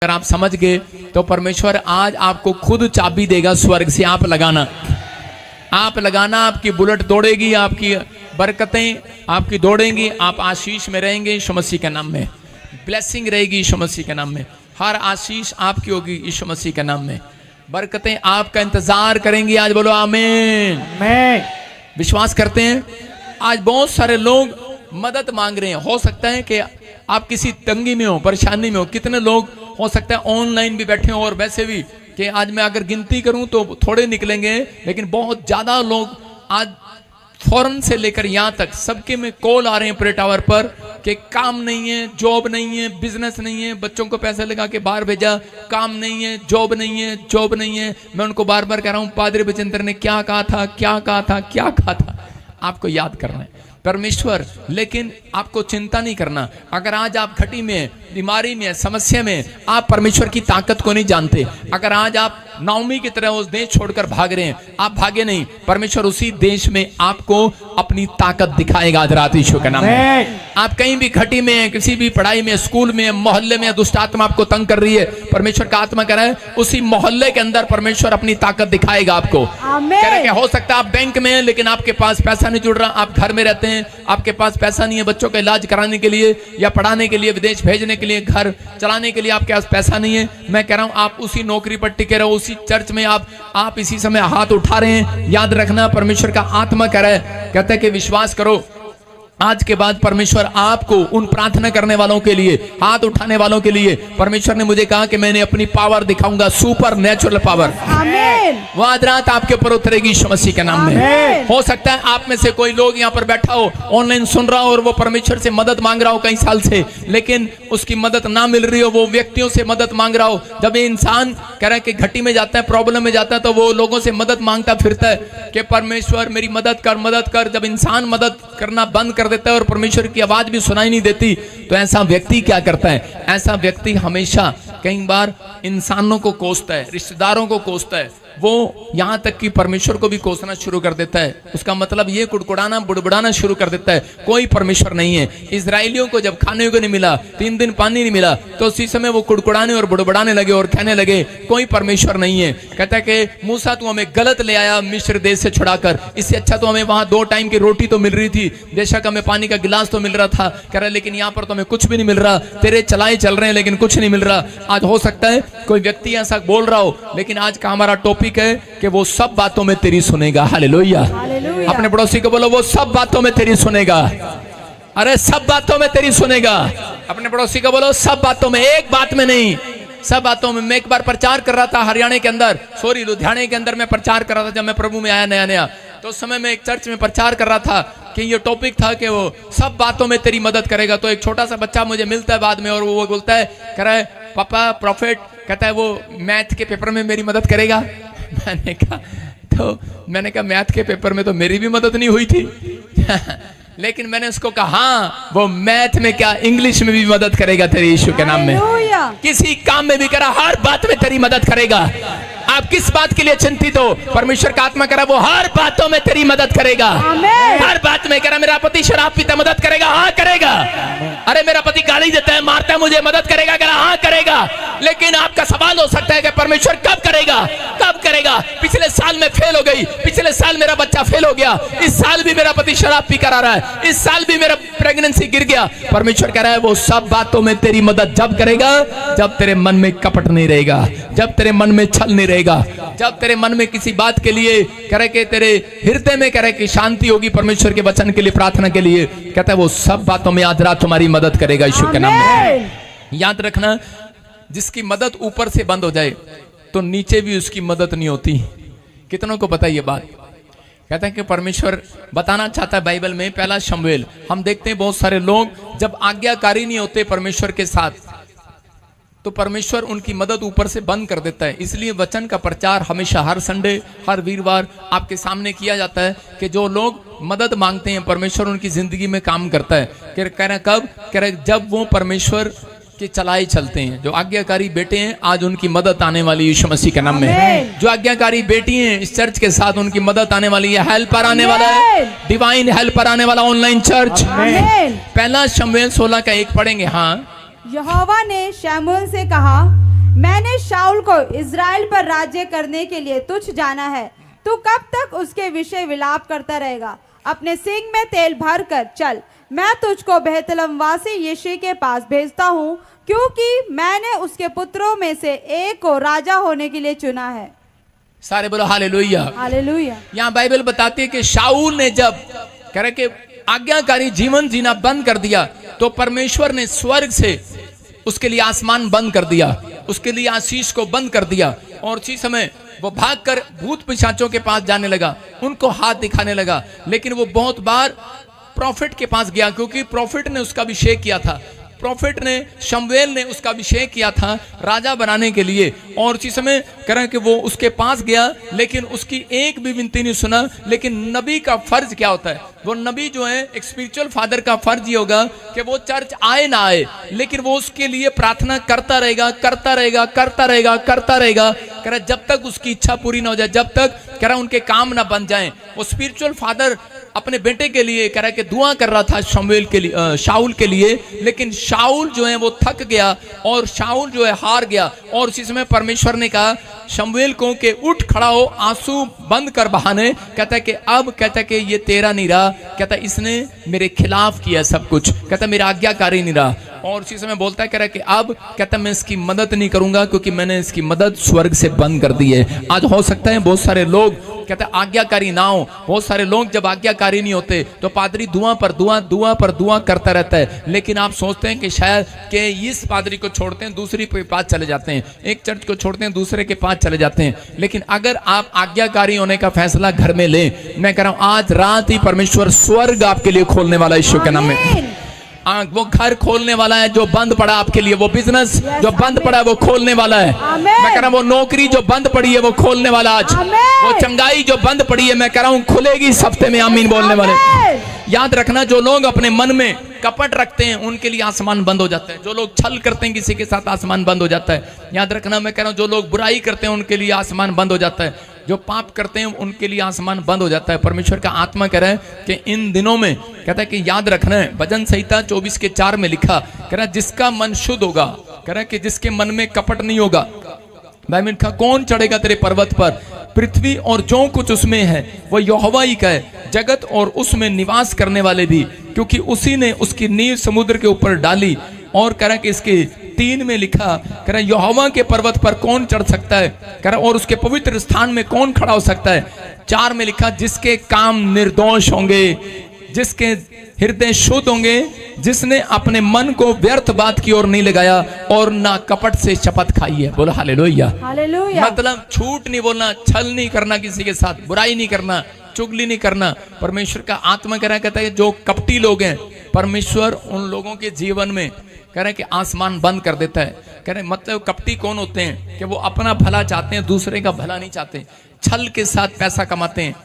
अगर आप समझ गए तो परमेश्वर आज आपको खुद चाबी देगा स्वर्ग से। आप लगाना, आपकी बुलेट दौड़ेगी, आपकी बरकतें आपकी दौड़ेंगी, आप आशीष में रहेंगे यीशु मसीह के नाम में। ब्लेसिंग रहेगी यीशु मसीह के नाम में। हर आशीष आपकी होगी यीशु मसीह के नाम में। बरकतें आपका इंतजार करेंगी। आज बोलो आमीन। विश्वास करते हैं? आज बहुत सारे लोग मदद मांग रहे हैं। हो सकता है कि आप किसी तंगी में हो, परेशानी में हो। कितने लोग हो सकता है ऑनलाइन भी बैठे हो और वैसे भी कि आज मैं अगर गिनती करूं तो थोड़े निकलेंगे, लेकिन बहुत ज्यादा लोग आज फॉरेन से लेकर यहां तक सबके में कॉल आ रहे हैं प्रेयर टावर पर कि काम नहीं है, जॉब नहीं है, बिजनेस नहीं है, बच्चों को पैसे लगा के बाहर भेजा, काम नहीं है, जॉब नहीं है, जॉब नहीं है। मैं उनको बार बार कह रहा हूं, पादरी बचेंद्र ने क्या कहा था, क्या कहा था, क्या कहा था। आपको याद करना है परमेश्वर, लेकिन आपको चिंता नहीं करना। अगर आज आप घटी में, बीमारी में, समस्या में, आप परमेश्वर की ताकत को नहीं जानते। अगर आज आप नाओमी की तरह उस देश छोड़कर भाग रहे हैं, आप भागे नहीं। परमेश्वर उसी देश में आपको अपनी ताकत दिखाएगा आज रात यीशु के नाम में। आप कहीं भी घटी में, किसी भी पढ़ाई में, स्कूल में, मोहल्ले में दुष्ट आत्मा आपको तंग कर रही है, परमेश्वर का आत्मा कह रहा है उसी मोहल्ले के अंदर परमेश्वर अपनी ताकत दिखाएगा आपको। कह रहे हो सकता है आप बैंक में हैं लेकिन आपके पास पैसा नहीं जुड़ रहा। आप घर में रहते हैं, आपके पास पैसा नहीं है बच्चों का इलाज कराने के लिए या पढ़ाने के लिए, विदेश भेजने के लिए, घर चलाने के लिए आपके पास पैसा नहीं है। मैं कह रहा हूं आप उसी नौकरी पर टिके रहो, उसी चर्च में आप इसी समय हाथ उठा रहे हैं। याद रखना परमेश्वर का आत्मा कह रहा है, कहता है कि विश्वास करो आज के बाद परमेश्वर आपको उन प्रार्थना करने वालों के लिए, हाथ उठाने वालों के लिए, परमेश्वर ने मुझे कहा कि मैंने अपनी पावर दिखाऊंगा, सुपर नेचुरल पावर। वो आज रात आपके ऊपर उतरेगी यीशु मसीह के नाम में। हो सकता है आप में से कोई लोग यहाँ पर बैठा हो, ऑनलाइन सुन रहा हो और वो परमेश्वर से मदद मांग रहा हो कई साल से, लेकिन उसकी मदद ना मिल रही हो, वो व्यक्तियों से मदद मांग रहा हो। जब ये इंसान कह रहा है कि घटी में जाता है, प्रॉब्लम में जाता है, तो वो लोगों से मदद मांगता फिरता है कि परमेश्वर मेरी मदद कर, मदद कर। जब इंसान मदद करना बंद कर देता है और परमेश्वर की आवाज भी सुनाई नहीं देती, तो ऐसा व्यक्ति क्या करता है? ऐसा व्यक्ति हमेशा कई बार इंसानों को कोसता है, रिश्तेदारों को कोसता है, वो यहां तक कि परमेश्वर को भी कोसना शुरू कर देता है। उसका मतलब ये कुड़कुड़ाना, बुड़बुड़ाना शुरू कर देता है, कोई परमेश्वर नहीं है। इजराइलियों को जब खाने को नहीं मिला, 3 दिन पानी नहीं मिला, तो उसी समय वो कुड़कुड़ाने और बुड़बुड़ाने लगे और कहने लगे कोई परमेश्वर नहीं है। कहता है कि मूसा तू हमें गलत ले आया मिस्र देश से छुड़ाकर, इससे अच्छा तो हमें वहां 2 टाइम की रोटी तो मिल रही थी, बेशक हमें पानी का गिलास तो मिल रहा था। कह रहा लेकिन यहाँ पर तो हमें कुछ भी नहीं मिल रहा, तेरे चलाए चल रहे हैं लेकिन कुछ नहीं मिल रहा। आज हो सकता है कोई व्यक्ति ऐसा बोल रहा हो, लेकिन आज का हमारा टॉपिक है कि वो सब बातों में तेरी सुनेगा। हालेलुया। अपने पड़ोसी को बोलो वो सब बातों में तेरी सुनेगा। अरे सब बातों में तेरी सुनेगा। अपने पड़ोसी को बोलो सब बातों में, एक बात में नहीं, सब बातों में। मैं एक बार प्रचार कर रहा था हरियाणा के अंदर, लुधियाने के अंदर मैं प्रचार कर रहा था जब मैं प्रभु में आया नया। तो उस समय मैं एक चर्च में प्रचार कर रहा था कि ये टॉपिक था कि वो सब बातों में तेरी मदद करेगा। तो एक छोटा सा बच्चा मुझे मिलता है बाद में और वो बोलता है, कह रहा है पापा प्रॉफिट, कहता है वो मैथ के पेपर में मेरी मदद करेगा। मैंने कहा मैथ के पेपर में तो मेरी भी मदद नहीं हुई थी। लेकिन मैंने उसको कहा हाँ वो मैथ में क्या, इंग्लिश में भी मदद करेगा तेरे यीशु के नाम में। किसी काम में भी करा, हर बात में तेरी मदद करेगा। आप किस बात के लिए चिंतित हो? परमेश्वर का आत्मा करा वो हर बातों में तेरी मदद करेगा। हर बात में करा मेरा पति शराब पीता, मदद करेगा, हाँ करेगा। अरे मेरा पति गाली देता है, मारता है मुझे, मदद करेगा, करा हाँ करेगा। लेकिन आपका सवाल हो सकता है कि परमेश्वर कब करेगा, कब करेगा? पिछले साल में फेल हो गई, पिछले साल मेरा बच्चा फेल हो गया, इस साल भी मेरा पति शराब पी कर आ रहा है, इस साल भी मेरा प्रेगनेंसी गिर गया। परमेश्वर कह रहा है वो सब बातों में तेरी मदद जब करेगा जब तेरे मन में कपट नहीं रहेगा, जब तेरे मन में छल नहीं रहेगा, जब तेरे मन में किसी बात के लिए करे कि तेरे हृदय में करे कि शांति होगी परमेश्वर के वचन के लिए, प्रार्थना के लिए। कहता है वो सब बातों में आज रात तुम्हारी मदद करेगा यीशु के नाम में। याद रखना जिसकी मदद ऊपर से बंद हो जाए तो नीचे भी उसकी मदद नहीं होती। कितनों को पता है ये बात? कहता है कि परमेश्वर बताना चाहता है बाइबल में, पहला शमूएल हम देखते हैं बहुत सारे लोग जब आज्ञाकारी नहीं होते परमेश्वर के साथ तो परमेश्वर उनकी मदद ऊपर से बंद कर देता है। इसलिए वचन का प्रचार हमेशा हर संडे, हर वीरवार आपके सामने किया जाता है कि जो लोग मदद मांगते हैं परमेश्वर उनकी जिंदगी में काम करता है। कह रहे कब? कह रहे जब वो परमेश्वर के चलाए चलते हैं। जो आज्ञाकारी बेटे हैं आज उनकी मदद आने वाली यीशु मसीह के नाम में। जो आज्ञाकारी बेटी हैं इस चर्च के साथ उनकी मदद आने वाली है। हेल्पर आने वाला है, डिवाइन हेल्पर आने वाला ऑनलाइन चर्च। पहला शमूएल 16 का 1 पढ़ेंगे। हाँ, यहोवा ने शमूएल से कहा, मैंने शाऊल को इज़राइल पर राज्य करने के लिए तुझ जाना है। तू कब तक उसके विषय विलाप करता रहेगा? अपने सिंग में तेल भर कर चल, मैं तुझको बेहतलम वासी यिशै के पास भेजता हूँ, क्योंकि मैंने उसके पुत्रों में से एक को राजा होने के लिए चुना है। सारे बोलो हालेलुया। हालेलुया। यहाँ बाइबल बताती है कि शाऊल ने जब कह रहे कि आज्ञाकारी जीवन जीना बंद कर दिया, तो परमेश्वर ने स्वर्ग से उसके लिए आसमान बंद कर दिया, उसके लिए आशीष को बंद कर दिया। और उसी समय वो भागकर भूत पिशाचों के पास जाने लगा, उनको हाथ दिखाने लगा। लेकिन वो बहुत बार प्रॉफिट के पास गया, क्योंकि प्रॉफिट ने उसका अभिषेक किया था, प्रॉफिट ने शमूएल ने उसका अभिषेक किया था राजा बनाने के लिए। और उसी समय करें कि वो उसके पास गया, लेकिन उसकी एक भी विनती नहीं सुना। लेकिन नबी का फर्ज क्या होता है? वो नबी जो है, एक स्पिरिचुअल फादर का फर्ज ये होगा कि वो चर्च आए ना आए, लेकिन वो उसके लिए प्रार्थना करता रहेगा, करता रहेगा, करता रहेगा, करता रहेगा, कह रहा जब तक उसकी इच्छा पूरी ना हो जाए, जब तक कह रहा उनके काम ना बन जाए। वो स्पिरिचुअल फादर अपने बेटे के लिए कह रहा कि दुआ कर रहा था शमूएल के लिए, शाऊल के लिए। लेकिन शाऊल जो है वो थक गया और शाऊल जो है हार गया। और उसी समय परमेश्वर ने कहा शमूएल को कि उठ खड़ा हो, आंसू बंद कर बहाने। कहता है कि अब कहता है कि ये तेरा नहीं रहा, कहता इसने मेरे खिलाफ किया सब कुछ, कहता मेरा आज्ञाकारी नहीं रहा। और उसी समय बोलता है कह रहा कि अब कहता मैं इसकी मदद नहीं करूंगा, क्योंकि मैंने इसकी मदद स्वर्ग से बंद कर दी है। आज हो सकता है बहुत सारे लोग कहते आज्ञाकारी ना हो, बहुत सारे लोग जब आज्ञाकारी नहीं होते तो पादरी दुआ पर दुआ, दुआ पर दुआ करता रहता है। लेकिन आप सोचते हैं कि शायद कि इस पादरी को छोड़ते हैं दूसरी के पास चले जाते हैं, एक चर्च को छोड़ते हैं दूसरे के पास चले जाते हैं। लेकिन अगर आप आज्ञाकारी होने का फैसला घर में लें, मैं कह रहा हूं आज रात ही परमेश्वर स्वर्ग आपके लिए खोलने वाला, यीशु के नाम में। वो घर खोलने वाला है जो बंद पड़ा आपके लिए, वो बिजनेस जो बंद पड़ा है वो खोलने वाला है। मैं कह रहा हूँ वो नौकरी जो बंद पड़ी है वो खोलने वाला आज, वो चंगाई जो बंद पड़ी है मैं कह रहा हूँ खुलेगी इस हफ्ते में, आमीन बोलने वाले। याद रखना, जो लोग अपने मन में कपट रखते हैं उनके लिए आसमान बंद हो जाता है, जो लोग छल करते हैं किसी के साथ आसमान बंद हो जाता है। याद रखना, मैं कह रहा हूँ जो लोग बुराई करते हैं उनके लिए आसमान बंद हो जाता है, जो पाप करते हैं उनके लिए आसमान बंद हो जाता है। परमेश्वर का आत्मा कह रहा है कि इन दिनों में कहता है कि याद रखना है, भजन संहिता 24:4 में लिखा, कह रहा है जिसका मन शुद्ध होगा, कह रहा है कि जिसके मन में कपट नहीं होगा, बाइबल का कौन चढ़ेगा तेरे पर्वत पर? पृथ्वी और जो कुछ उसमें है वो यहोवा ही का है, जगत और उसमें निवास करने वाले भी, क्योंकि उसी ने उसकी नींव समुद्र के ऊपर डाली। और कह रहा कि इसके 3 में लिखा, कह रहा यहोवा के पर्वत पर कौन चढ़ सकता है, कह रहा और उसके पवित्र स्थान में कौन खड़ा हो सकता है। 4 में लिखा, जिसके काम निर्दोष होंगे, जिसके हृदय शुद्ध होंगे, जिसने अपने मन को व्यर्थ बात की ओर नहीं लगाया और ना कपट से शपथ खाई है। बोलो हालेलुया। हालेलुया। मतलब झूठ नहीं बोलना, छल नहीं करना, किसी के साथ बुराई नहीं करना, चुगली नहीं करना। परमेश्वर का आत्मा कह रहा कहता है जो कपटी लोग हैं, परमेश्वर उन लोगों के जीवन में कह रहे हैं कि आसमान बंद कर देता है। कह रहे मतलब कपटी कौन होते हैं कि वो अपना भला चाहते हैं, दूसरे का भला नहीं चाहते, छल के साथ पैसा कमाते हैं।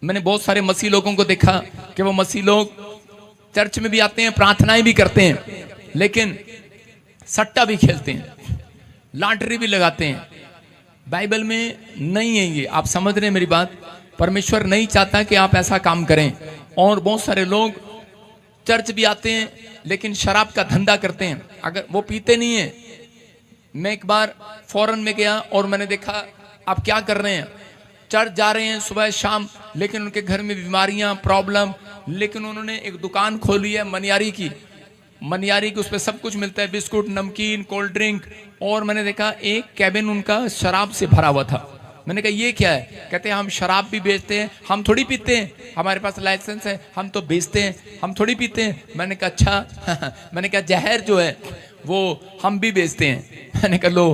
मैंने बहुत सारे मसीह लोगों को देखा कि वो मसीह लोग चर्च में भी आते हैं, प्रार्थनाएं भी करते हैं, लेकिन सट्टा भी खेलते हैं, लॉटरी भी लगाते हैं। बाइबल में नहीं है ये, आप समझ रहे हैं मेरी बात? परमेश्वर नहीं चाहता कि आप ऐसा काम करें। और बहुत सारे लोग चर्च भी आते हैं लेकिन शराब का धंधा करते हैं, अगर वो पीते नहीं है। मैं एक बार फॉरेन में गया और मैंने देखा आप क्या कर रहे हैं, चर्च जा रहे हैं सुबह शाम, लेकिन उनके घर में बीमारियां, प्रॉब्लम, लेकिन उन्होंने एक दुकान खोली है मनियारी की, उस पर सब कुछ मिलता है, बिस्कुट, नमकीन, कोल्ड ड्रिंक। और मैंने देखा एक कैबिन उनका शराब से भरा हुआ था। मैंने कहा ये क्या है? कहते हैं हम शराब भी बेचते हैं, हम थोड़ी पीते हैं, हमारे पास लाइसेंस है, हम तो बेचते हैं, हम थोड़ी पीते हैं। मैंने कहा अच्छा मैंने कहा जहर जो है वो हम भी बेचते हैं। मैंने कहा लो,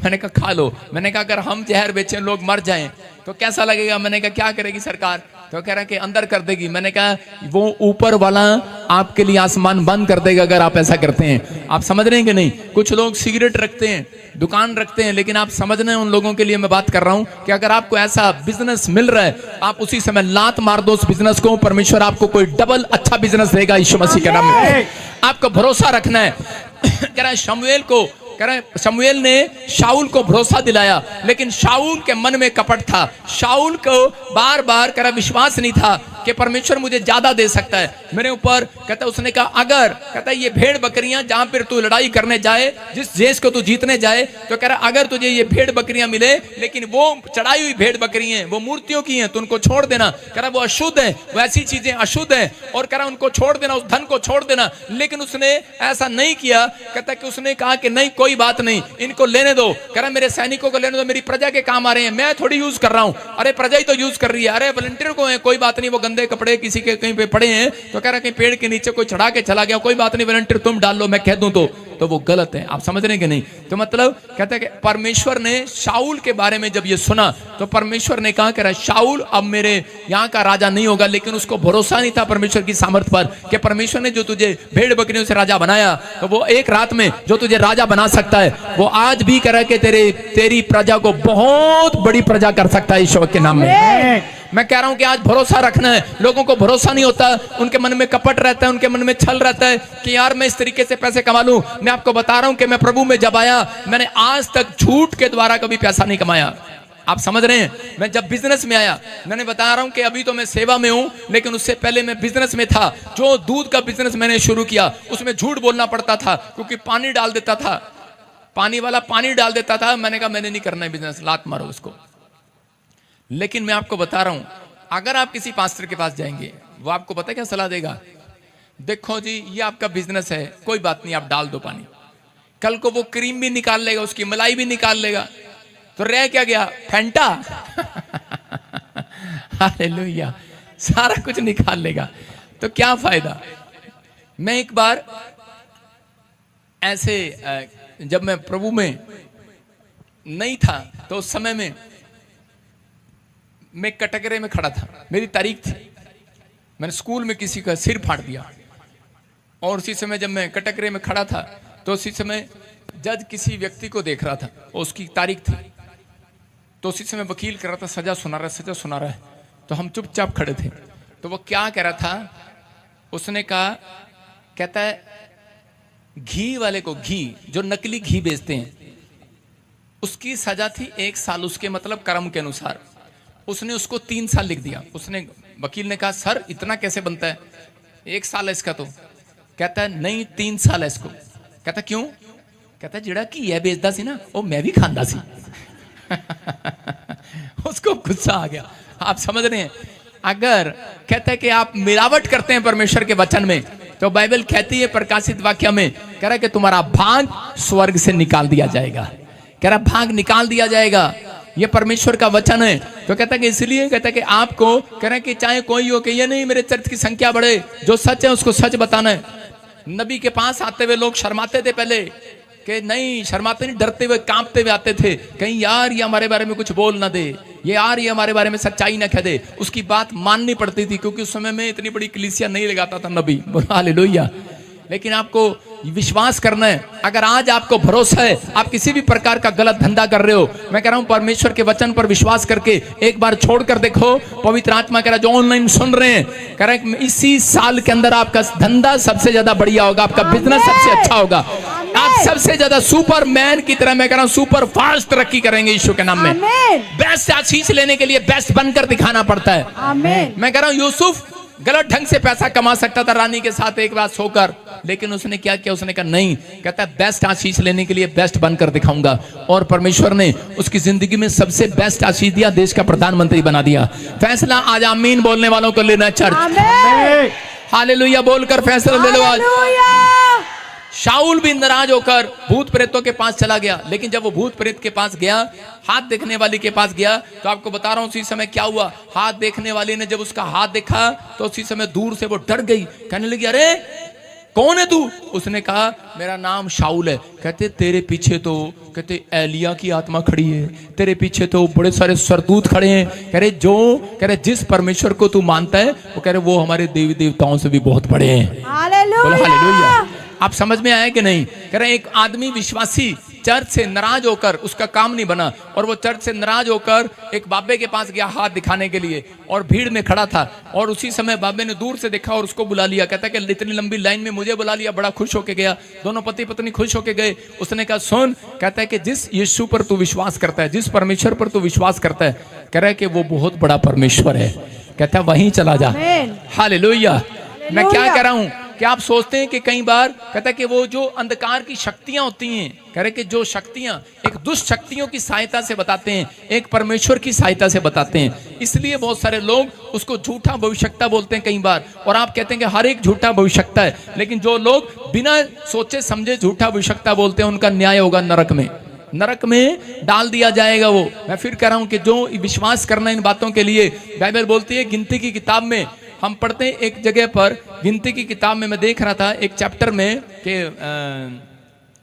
मैंने कहा खा लो। मैंने कहा अगर हम जहर बेचें लोग मर जाएं तो कैसा लगेगा? मैंने कहा क्या करेगी सरकार? तो कह रहा कि अंदर कर देगी। मैंने कहा वो ऊपर वाला आपके लिए आसमान बंद कर देगा अगर आप ऐसा करते हैं। आप समझ रहे हैं कि नहीं? कुछ लोग सिगरेट रखते हैं, दुकान रखते हैं, लेकिन आप समझ रहे हैं उन लोगों के लिए मैं बात कर रहा हूं कि अगर आपको ऐसा बिजनेस मिल रहा है आप उसी समय लात मार दो उस बिजनेस को, परमेश्वर आपको कोई डबल अच्छा बिजनेस देगा यीशु मसीह के नाम में। आपको भरोसा रखना है। कह रहा है शमूएल को, कह रहे शमूएल ने शाऊल को भरोसा दिलाया, लेकिन शाऊल के मन में कपट था, शाऊल को बार बार कह रहा विश्वास नहीं था। कि परमेश्वर मुझे ज्यादा दे सकता है मेरे ऊपर। कहता उसने कहा अगर, कहता ये भेड़ बकरियां जहां पर तू लड़ाई करने जाए, जिस देश को तू जीतने जाए, तो कह रहा अगर तुझे ये भेड़ बकरियां मिले लेकिन वो चढ़ाई हुई भेड़ बकरी हैं, वो मूर्तियों की हैं, तो उनको छोड़ देना। कह रहा वो अशुद्ध है, वो ऐसी चीजें अशुद्ध है, और कह रहा उनको छोड़ देना, उस धन को छोड़ देना। लेकिन उसने ऐसा नहीं किया। कहता कि उसने कहा कि नहीं कोई बात नहीं, इनको लेने दो। कह रहा मेरे सैनिकों को लेने दो, मेरी प्रजा के काम आ रहे हैं, मैं थोड़ी यूज कर रहा हूं। अरे प्रजा ही तो यूज कर रही है। अरे वॉलंटियर को है, कोई बात नहीं, वो गंदे कपड़े किसी के कहीं पे पड़े हैं, तो कह रहा कहीं पेड़ के नीचे कोई चढ़ा के चला गया, कोई बात नहीं, वॉलंटियर तुम डाल लो, मैं कह दूं तो वो गलत है। आप समझ रहे हैं कि नहीं? तो मतलब कहते हैं कि परमेश्वर ने शाऊल के बारे में जब ये सुना तो परमेश्वर ने कहा, कह रहा शाऊल अब मेरे यहाँ का राजा नहीं होगा। लेकिन उसको भरोसा नहीं था परमेश्वर की सामर्थ पर कि परमेश्वर ने जो तुझे भेड़ बकरियों से राजा बनाया, तो वो एक रात में जो तुझे राजा बना सकता है, वो आज भी कह रहा है कि तेरी प्रजा को बहुत बड़ी प्रजा कर सकता है ईश्वर के नाम में। मैं कह रहा हूं कि आज भरोसा रखना है। लोगों को भरोसा नहीं होता, उनके मन में कपट रहता है, उनके मन में छल रहता है कि यार मैं इस तरीके से पैसे कमा लूं। मैं आपको बता रहा हूं कि मैं प्रभु में जब आया, मैंने आज तक झूठ के द्वारा कभी पैसा नहीं कमाया। आप समझ रहे हैं? मैं जब बिजनेस में आया, मैंने बता रहा हूं कि अभी तो मैं सेवा में हूं, लेकिन उससे पहले मैं बिजनेस में था। जो दूध का बिजनेस मैंने शुरू किया उसमें झूठ बोलना पड़ता था, क्योंकि पानी डाल देता था, पानी वाला पानी डाल देता था। मैंने कहा मैंने नहीं करना है बिजनेस, लात मारो उसको। लेकिन मैं आपको बता रहा हूं, अगर आप किसी पास्टर के पास जाएंगे, वो आपको पता है क्या सलाह देगा? देखो जी ये आपका बिजनेस है, कोई बात नहीं, आप डाल दो पानी, कल को वो क्रीम भी निकाल लेगा, उसकी मलाई भी निकाल लेगा, तो रह क्या गया? फैंटा। हालेलुया, सारा कुछ निकाल लेगा, तो क्या फायदा? मैं एक बार ऐसे जब मैं प्रभु में नहीं था, तो उस समय में मैं कटघरे में खड़ा था, मेरी तारीख थी, मैंने स्कूल में किसी का सिर फाड़ दिया। और उसी समय जब मैं कटघरे में खड़ा था, तो उसी समय जज किसी व्यक्ति को देख रहा था, उसकी तारीख थी, तो उसी समय वकील कर रहा था, सजा सुना रहा है, सजा सुना रहा है। तो हम चुपचाप खड़े थे। तो वो क्या कह रहा था? उसने कहा, कहता है घी वाले को, घी जो नकली घी बेचते हैं, उसकी सजा थी 1 साल, उसके मतलब कर्म के अनुसार। उसने उसको 3 साल लिख दिया। उसने, वकील ने कहा सर इतना कैसे बनता है, 1 साल है इसका तो। कहता है नहीं 3 साल है इसको। कहता क्यों? कहता जिड़ा की है बेचदा सी ना, वो मैं भी खांदा सी। उसको गुस्सा आ गया। आप समझ रहे हैं? अगर कहता है कि आप मिलावट करते हैं परमेश्वर के वचन में, तो बाइबल कहती है प्रकाशित वाक्य में, कह रहा है कि तुम्हारा भाग स्वर्ग से निकाल दिया जाएगा। कह रहा भाग निकाल दिया जाएगा, ये परमेश्वर का वचन है। तो कहता है कि इसलिए कहता है कि आपको कह रहा है कि चाहे कोई हो, कि ये नहीं मेरे चर्च की संख्या बढ़े, जो सच है उसको सच बताना है। नबी के पास आते हुए लोग शर्माते थे पहले, कि नहीं शर्माते नहीं, डरते हुए कांपते हुए आते थे, कहीं यार ये हमारे बारे में कुछ बोल ना दे, ये यार ये हमारे बारे में सच्चाई ना कह दे। उसकी बात माननी पड़ती थी, क्योंकि उस समय में इतनी बड़ी कलीसिया नहीं लगाता था नबी। हालेलुया। लेकिन आपको विश्वास करना है। अगर आज आपको भरोसा है, आप किसी भी प्रकार का गलत धंधा कर रहे हो, मैं कह रहा हूं परमेश्वर के वचन पर विश्वास करके एक बार छोड़कर देखो। पवित्र आत्मा कह रहा है, जो ऑनलाइन सुन रहे हैं, कह रहा है इसी साल के अंदर आपका धंधा सबसे ज्यादा बढ़िया होगा, आपका बिजनेस सबसे अच्छा होगा, आप सबसे ज्यादा सुपरमैन की तरह, मैं कह रहा हूं सुपर फास्ट तरक्की करेंगे यीशु के नाम में। बेस्ट आशीष लेने के लिए बेस्ट बनकर दिखाना पड़ता है। मैं कह रहा हूं यूसुफ गलत ढंग से पैसा कमा सकता था रानी के साथ एक बार सोकर, लेकिन उसने क्या किया? उसने कहा नहीं, कहता है बेस्ट आशीष लेने के लिए बेस्ट बनकर दिखाऊंगा। और परमेश्वर ने उसकी जिंदगी में सबसे बेस्ट आशीष दिया, देश का प्रधानमंत्री बना दिया। फैसला आज आमीन बोलने वालों को लेना चर्च। हालेलुया बोलकर फैसला ले लो आज। शाऊल भी नाराज होकर भूत प्रेतों के पास चला गया। लेकिन जब वो भूत प्रेत के पास गया, हाथ देखने वाली के पास गया, तो आपको बता रहा हूं उसी समय क्या हुआ। हाथ देखने वाली ने जब उसका हाथ देखा, तो उसी समय दूर से वो डर गई, कहने लगी अरे कौन है तू? उसने कहा मेरा नाम शाऊल है। कहते तेरे पीछे तो, कहते एलिया की आत्मा खड़ी है, तेरे पीछे तो बड़े सारे सरदूत खड़े हैं। कह रहे जिस परमेश्वर को तू मानता है, वो कह रहे वो हमारे देवी देवताओं से भी बहुत बड़े हैं। हालेलुया। आप समझ में आया कि नहीं? कह रहे एक आदमी विश्वासी चर्च से नाराज होकर, उसका काम नहीं बना, और वो चर्च से नाराज होकर एक बाबे के पास गया हाथ दिखाने के लिए, और भीड़ में खड़ा था। और उसी समय बाबे ने दूर से देखा और उसको बुला लिया। कहता कि इतनी लंबी लाइन में मुझे बुला लिया, बड़ा खुश होके गया। दोनों पति पत्नी खुश होके गए। उसने कहा सुन, कहता है कि जिस यीशु पर तू विश्वास करता है, जिस परमेश्वर पर तू विश्वास करता है, कह रहा है कि वो बहुत बड़ा परमेश्वर है। कहता है वहीं चला जा। आमीन। हालेलुया। मैं क्या हालेलुया। कह रहा हूं कि आप सोचते हैं कि कई बार कहता है कि वो जो अंधकार की शक्तियां होती हैं, कह रहे कि जो शक्तियां एक दुष्ट शक्तियों की सहायता से बताते हैं, एक परमेश्वर की सहायता से बताते हैं। इसलिए बहुत सारे लोग उसको झूठा भविष्यता बोलते हैं कई बार, और आप कहते हैं कि हर एक झूठा भविष्यता है, लेकिन जो लोग बिना सोचे समझे झूठा भविष्यता बोलते हैं उनका न्याय होगा नरक में, नरक में डाल दिया जाएगा वो। मैं फिर कह रहा हूं कि जो विश्वास करना इन बातों के लिए, बाइबल बोलती है गिनती की किताब में हम पढ़ते हैं एक जगह पर, गिनती की किताब में मैं देख रहा था एक चैप्टर में कि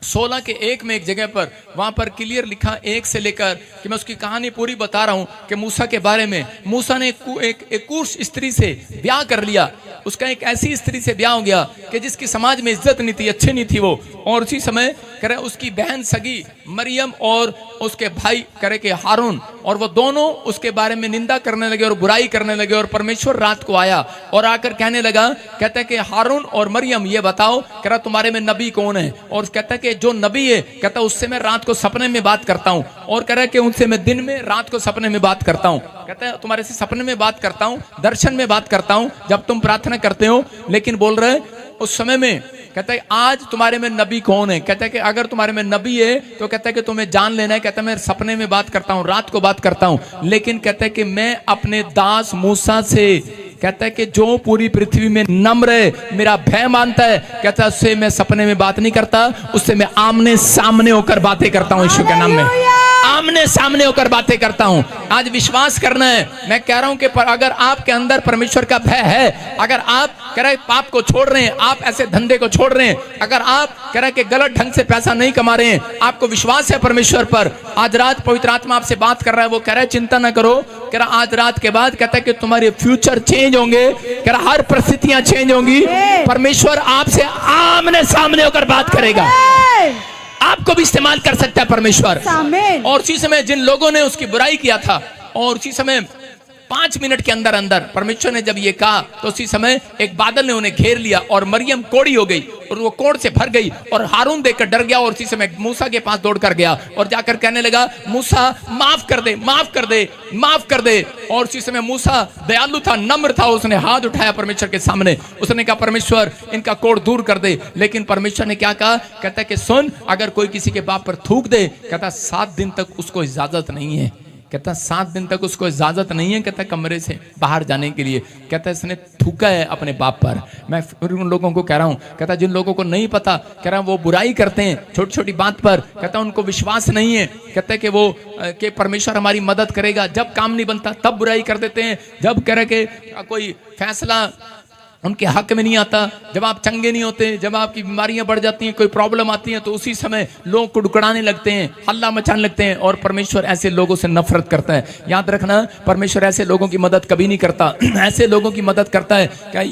16 के 1 में एक जगह पर वहां पर क्लियर लिखा 1 से लेकर कि मैं उसकी कहानी पूरी बता रहा हूं कि मूसा के बारे में। मूसा ने एक कुश स्त्री से ब्याह कर लिया, उसका एक ऐसी स्त्री से ब्याह हो गया कि जिसकी समाज में इज्जत नहीं थी, अच्छी नहीं थी वो। और उसी समय करे उसकी बहन सगी मरियम और उसके भाई करे के हारून, और वो दोनों उसके बारे में निंदा करने लगे और बुराई करने लगे। और परमेश्वर रात को आया और आकर कहने लगा, कहता है कि हारून और मरियम ये बताओ कह रहा तुम्हारे में नबी कौन है। और कहता है कि जो नबी है कहता उससे मैं रात को सपने में बात करता हूं, और कह रहा है कि उनसे मैं दिन में रात को सपने में बात करता हूं। कहता है तुम्हारे से सपने में बात करता हूं, दर्शन में बात करता हूं जब तुम प्रार्थना करते हो। लेकिन बोल रहे उस समय में कहता है आज तुम्हारे में नबी कौन है। कहता है कि अगर तुम्हारे में नबी है तो कहता है कि तुम्हें जान लेना है। कहता है मैं सपने में बात करता हूं, रात को बात करता हूं, लेकिन कहता है कि मैं अपने दास मूसा से, कहता है कि जो पूरी पृथ्वी में नम्र है, मेरा भय मानता है, कहता है उससे मैं सपने में बात नहीं करता, उससे मैं आमने सामने होकर बातें करता हूं। यीशु के नाम में आमने सामने होकर बातें करता हूं। आज विश्वास करना है। मैं कह रहा हूं कि अगर आपके अंदर परमेश्वर का भय है, अगर आप कह रहे पाप को छोड़ रहे हैं, आप ऐसे धंधे को छोड़ रहे हैं, अगर आप कह रहे कि गलत ढंग से पैसा नहीं कमा रहे हैं, आपको विश्वास है परमेश्वर पर, आज रात पवित्र आत्मा आपसे बात कर रहा है। वो कह रहा है चिंता ना करो, कह रहा आज रात के बाद कहता है कि तुम्हारे फ्यूचर चेंज होंगे, कह रहा हर परिस्थितियां चेंज होंगी। परमेश्वर आपसे आमने सामने होकर बात करेगा, आपको भी इस्तेमाल कर सकता है परमेश्वर। और उसी समय जिन लोगों ने उसकी बुराई किया था, और उसी समय 5 मिनट के अंदर अंदर परमेश्वर ने जब ये कहा तो उसी समय एक बादल ने उन्हें घेर लिया और मरियम कोड़ी हो गई और वो कोड़ से भर गई। और हारून देखकर डर गया और उसी समय मूसा के पास दौड़कर गया और जाकर कहने लगा मूसा माफ कर दे, माफ कर दे, माफ कर दे। और उसी समय मूसा दयालु था, नम्र था, उसने हाथ उठाया परमेश्वर के सामने, उसने कहा परमेश्वर इनका कोड़ दूर कर दे। लेकिन परमेश्वर ने क्या कहा, कहता है कि सुन, अगर कोई किसी के बाप पर थूक दे, कहता 7 दिन तक उसको इजाजत नहीं है, कहता 7 दिन तक उसको इजाजत नहीं है, कहता कमरे से बाहर जाने के लिए। कहता इसने थूका है अपने बाप पर। मैं उन लोगों को कह रहा हूं, कहता जिन लोगों को नहीं पता, कह रहा वो बुराई करते हैं छोटी छोटी बात पर, कहता उनको विश्वास नहीं है, कहता कि वो कि परमेश्वर हमारी मदद करेगा, जब काम नहीं बनता तब बुराई कर देते हैं, जब कह रहे कि कोई फैसला उनके हक में नहीं आता, जब आप चंगे नहीं होते, जब आपकी बीमारियां बढ़ जाती हैं, कोई प्रॉब्लम आती है, तो उसी समय लोग कुड़कुड़ाने लगते हैं, हल्ला मचाने लगते हैं। और परमेश्वर ऐसे लोगों से नफरत करता है। याद रखना, परमेश्वर ऐसे लोगों की मदद कभी नहीं करता। ऐसे लोगों की मदद करता है। क्या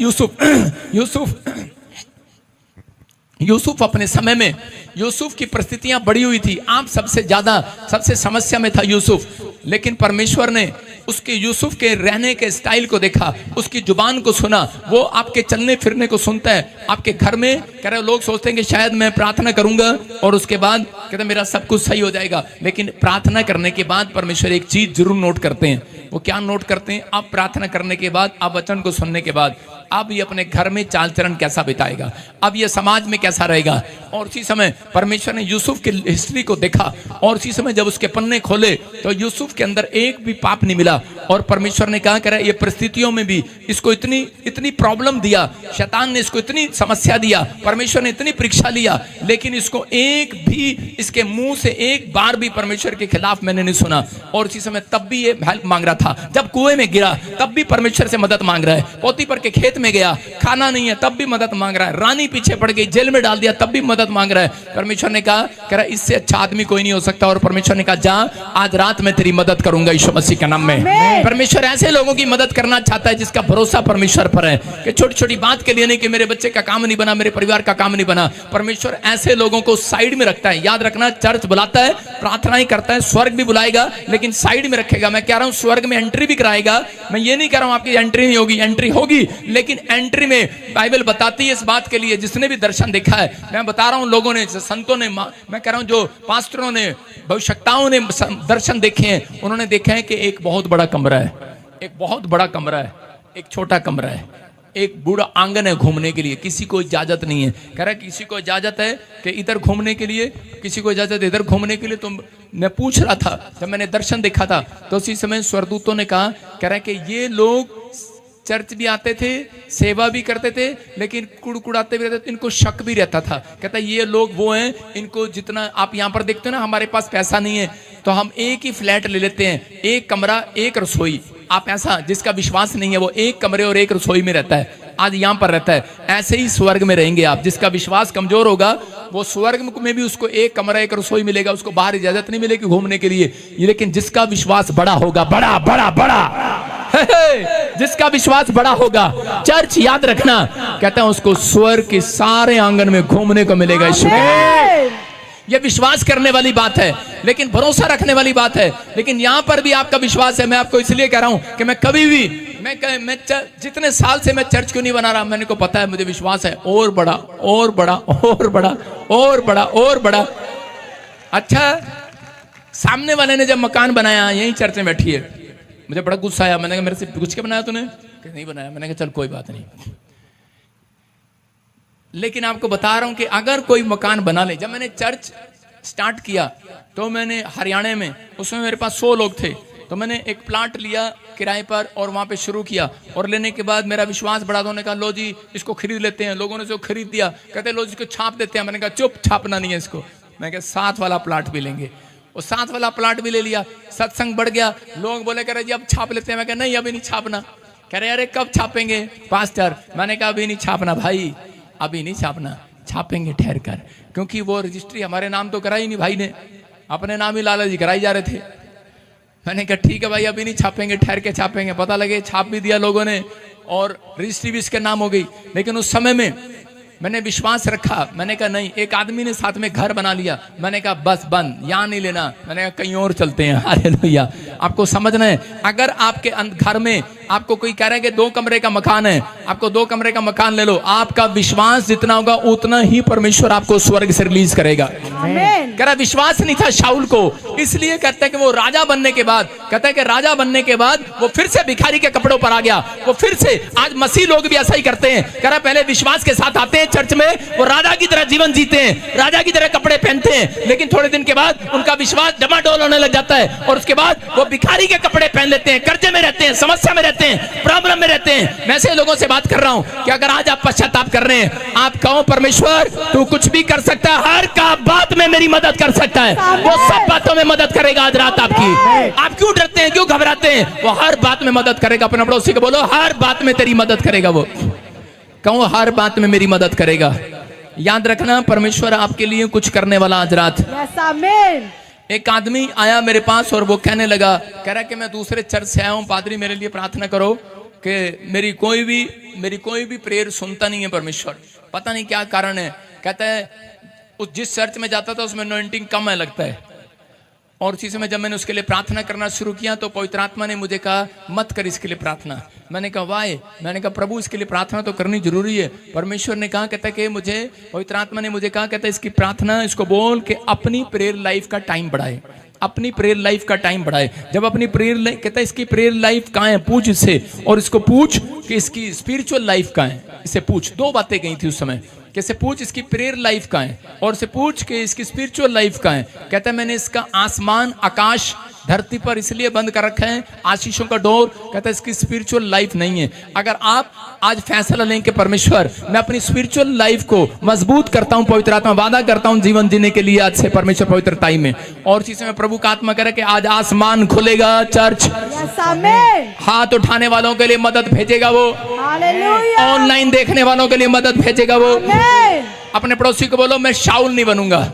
यूसुफ अपने समय में, यूसुफ की परिस्थितियां बढ़ी हुई थी, आप सबसे ज्यादा सबसे समस्या में था यूसुफ, लेकिन परमेश्वर ने उसके यूसुफ के रहने के स्टाइल को देखा, उसकी जुबान को सुना, वो आपके चलने फिरने को सुनता है। आपके घर में कह रहे लोग सोचते हैं कि शायद मैं प्रार्थना करूंगा और उसके बाद कहते मेरा सब कुछ सही हो जाएगा, लेकिन प्रार्थना करने के बाद परमेश्वर एक चीज जरूर नोट करते हैं। वो क्या नोट करते हैं? आप प्रार्थना करने के बाद, आप वचन को सुनने के बाद, अब ये अपने घर में चाल चरण कैसा बिताएगा, अब ये समाज में कैसा रहेगा। और उसी समय परमेश्वर ने यूसुफ की हिस्ट्री को देखा और उसी समय जब उसके पन्ने खोले तो यूसुफ के अंदर एक भी पाप नहीं मिला। और परमेश्वर ने कहा करे ये परिस्थितियों में भी इसको इतनी प्रॉब्लम दिया, शैतान ने इसको इतनी समस्या दिया, परमेश्वर ने इतनी परीक्षा लिया, लेकिन इसको एक भी इसके मुंह से एक बार भी परमेश्वर के खिलाफ मैंने नहीं सुना। और उसी समय तब भी ये हेल्प मांग रहा था, जब कुएं में गिरा तब भी परमेश्वर से मदद मांग रहा है, पोतीपर के खेत में गया खाना नहीं है तब भी मदद मांग रहा है, रानी पीछे पड़ गई जेल में डाल दिया तब भी मदद मांग रहा है। परमेश्वर ने कहा कह रहा इससे अच्छा आदमी कोई नहीं हो सकता। और परमेश्वर ने कहा जा आज रात में तेरी मदद करूंगा यीशु मसीह के नाम में। परमेश्वर ऐसे लोगों की मदद करना चाहता है जिसका भरोसा परमेश्वर पर है, कि छोटी छोटी बात के लिए नहीं कि मेरे बच्चे का काम नहीं बना, मेरे परिवार का काम नहीं बना। परमेश्वर ऐसे लोगों को साइड में रखता है। याद रखना, चर्च बुलाता है, प्रार्थनाएं करता है, स्वर्ग भी बुलाएगा, लेकिन साइड में रखेगा। मैं कह रहा हूं स्वर्ग में एंट्री भी कराएगा। मैं ये नहीं कह रहा हूं आपकी एंट्री नहीं होगी, एंट्री होगी, लेकिन एंट्री में बाइबल बताती है इस बात के लिए जिसने भी दर्शन देखा है। मैं बता रहा हूं लोगों ने, संतों ने, मैं कह रहा हूं जो पास्टरों ने, भविष्यवक्ताओं ने दर्शन देखे हैं, उन्होंने देखा है कि एक बहुत बड़ा कमरा है, एक बहुत बड़ा कमरा है एक छोटा कमरा है, एक बूढ़ा आंगन है घूमने के लिए, किसी को इजाजत नहीं है। कह रहा है किसी को इजाजत है कि इधर घूमने के लिए, किसी को इजाजत है इधर घूमने के लिए। तो मैं पूछ रहा था, जब मैंने दर्शन देखा था तो उसी समय स्वर्गदूतों ने कहा, कह रहा है कि ये लोग चर्च भी आते थे, सेवा भी करते थे, लेकिन कुड़कुड़ाते भी रहते थे, इनको शक भी रहता था। कहता है ये लोग वो हैं, इनको जितना आप यहाँ पर देखते हो ना, हमारे पास पैसा नहीं है तो हम एक ही फ्लैट ले लेते हैं, एक कमरा एक रसोई। आप ऐसा, जिसका विश्वास नहीं है वो एक कमरे और एक रसोई में रहता है, आज यहाँ पर रहता है। ऐसे ही स्वर्ग में रहेंगे आप। जिसका विश्वास कमजोर होगा वो स्वर्ग में भी उसको एक कमरा एक रसोई मिलेगा, उसको बाहर इजाजत नहीं मिलेगी घूमने के लिए। लेकिन जिसका विश्वास बड़ा होगा, बड़ा बड़ा बड़ा जिसका विश्वास बड़ा होगा, चर्च याद रखना, कहते हैं उसको स्वर्ग के सारे आंगन में घूमने को मिलेगा। यह विश्वास करने वाली बात है, लेकिन भरोसा रखने वाली बात है। लेकिन यहां पर भी आपका विश्वास है। मैं आपको इसलिए कह रहा हूं कि मैं कभी भी मैं जितने साल से मैं चर्च क्यों नहीं बना रहा, मैंने को पता है, मुझे विश्वास है और बड़ा और बड़ा और बड़ा और बड़ा और बड़ा। अच्छा, सामने वाले ने जब मकान बनाया, यही चर्च में बैठी है, मुझे बड़ा गुस्सा आया। मैंने कहा मेरे से पूछ के बनाया तूने? नहीं बनाया। मैंने कहा चल कोई बात नहीं, लेकिन आपको बता रहा हूं कि अगर कोई मकान बना ले। जब मैंने चर्च स्टार्ट किया तो मैंने हरियाणा में, उसमें मेरे पास 100 लोग थे, तो मैंने एक प्लाट लिया किराए पर और वहां पे शुरू किया। और लेने के बाद मेरा विश्वास बढ़ा, तो उन्होंने कहा लो जी इसको खरीद लेते हैं। लोगों ने जो खरीद दिया, कहते लो जी इसको छाप देते हैं। मैंने कहा चुप, छापना नहीं है इसको। मैं कहा 7 वाला प्लाट भी लेंगे, और 7 वाला प्लाट भी ले लिया। सत्संग बढ़ गया, लोग बोले कह रहे जी अब छाप लेते हैं। मैं कहा नहीं अभी नहीं छापना। कह रहे अरे कब छापेंगे पास्टर? मैंने कहा अभी नहीं छापना भाई, अभी नहीं छापना, छापेंगे ठहर कर, क्योंकि वो रजिस्ट्री हमारे नाम तो कराई नहीं, भाई ने अपने नाम ही लाला जी कराई जा रहे थे। मैंने कहा ठीक है भाई अभी नहीं छापेंगे, ठहर के छापेंगे। पता लगे छाप भी दिया लोगों ने और रजिस्ट्री भी इसके नाम हो गई। लेकिन उस समय में मैंने विश्वास रखा। मैंने कहा नहीं, एक आदमी ने साथ में घर बना लिया। मैंने कहा बस बंद, यहाँ नहीं लेना। मैंने कहा कहीं और चलते हैं। हालेलुया। आपको समझना है, अगर आपके घर में आपको कोई कह रहा है कि 2 कमरे का मकान है, आपको 2 कमरे का मकान ले लो। आपका विश्वास जितना होगा उतना ही परमेश्वर आपको स्वर्ग से रिलीज करेगा। कह रहा विश्वास नहीं था शाऊल को, इसलिए कहते हैं कि वो राजा बनने के बाद, कहता है कि राजा बनने के बाद वो फिर से भिखारी के कपड़ों पर आ गया। वो फिर से, आज मसीह लोग भी ऐसा ही करते हैं। कह रहा पहले विश्वास के साथ आते हैं चर्च में, वो राजा की तरह जीवन जीते हैं, राजा की तरह कपड़े पहनते हैं, लेकिन थोड़े दिन के बाद उनका विश्वास डमाडोल होने लग जाता है और उसके बाद वो भिखारी के कपड़े पहन लेते हैं, कर्जे में रहते हैं, समस्या में रहते हैं, प्रॉब्लम में रहते हैं। मैं ऐसे लोगों से बात कर रहा हूं कि अगर आज आप पश्चाताप कर रहे हैं, आप कहो परमेश्वर तू कुछ भी कर सकता है, हर का बात में मेरी मदद कर सकता है, वो सब बातों में मदद करेगा। आज रात आपकी, आप क्यों डरते हैं, क्यों घबराते हैं? वो हर बात में मदद करेगा। अपने पड़ोसी को बोलो हर बात में तेरी मदद करेगा। वो कहो हर बात में मेरी मदद करेगा। याद रखना परमेश्वर आपके लिए कुछ करने वाला आज रात। एक आदमी आया मेरे पास और वो कहने लगा, कह रहा कि मैं दूसरे चर्च से आया हूं, पादरी मेरे लिए प्रार्थना करो कि मेरी कोई भी प्रेयर सुनता नहीं है परमेश्वर, पता नहीं क्या कारण है। कहता है उस जिस चर्च में जाता था उसमें अनॉइंटिंग कम है लगता है। और उसी समय जब मैंने उसके लिए प्रार्थना करना शुरू किया तो पवित्र आत्मा ने मुझे कहा मत कर इसके लिए प्रार्थना। मैंने कहा वाई? मैंने कहा प्रभु इसके लिए प्रार्थना तो करनी जरूरी है। परमेश्वर ने कहा, कहता है कि मुझे, पवित्र आत्मा ने मुझे कहा, कहता है इसकी प्रार्थना, इसको बोल के अपनी प्रेयर लाइफ का टाइम बढ़ाए, अपनी प्रेयर लाइफ का टाइम बढ़ाए। जब अपनी प्रेयर लाइफ, कहता है इसकी प्रेयर लाइफ कहाँ है, पूछ इससे, और इसको पूछ कि इसकी स्पिरिचुअल लाइफ कहाँ है, इसे पूछ। 2 बातें कही थी उस समय, कैसे पूछ इसकी प्रेयर लाइफ कहाँ है और से पूछ के इसकी स्पिरिचुअल लाइफ कहाँ है। कहता है मैंने इसका आसमान आकाश धरती पर इसलिए बंद कर रखा है, आशीषों का डोर। कहता है इसकी स्पिरिचुअल लाइफ नहीं है। अगर आप आज फैसला लें कि परमेश्वर मैं अपनी स्पिरिचुअल लाइफ को मजबूत करता हूं, पवित्र आत्मा वादा करता हूं जीवन जीने के लिए आज से परमेश्वर पवित्रताई में, और चीजें में प्रभु का आत्मा करे कि आज आसमान खुलेगा, चर्च हाथ उठाने वालों के लिए मदद भेजेगा, वो ऑनलाइन देखने वालों के लिए मदद भेजेगा। वो अपने पड़ोसी को बोलो मैं शाऊल नहीं बनूंगा।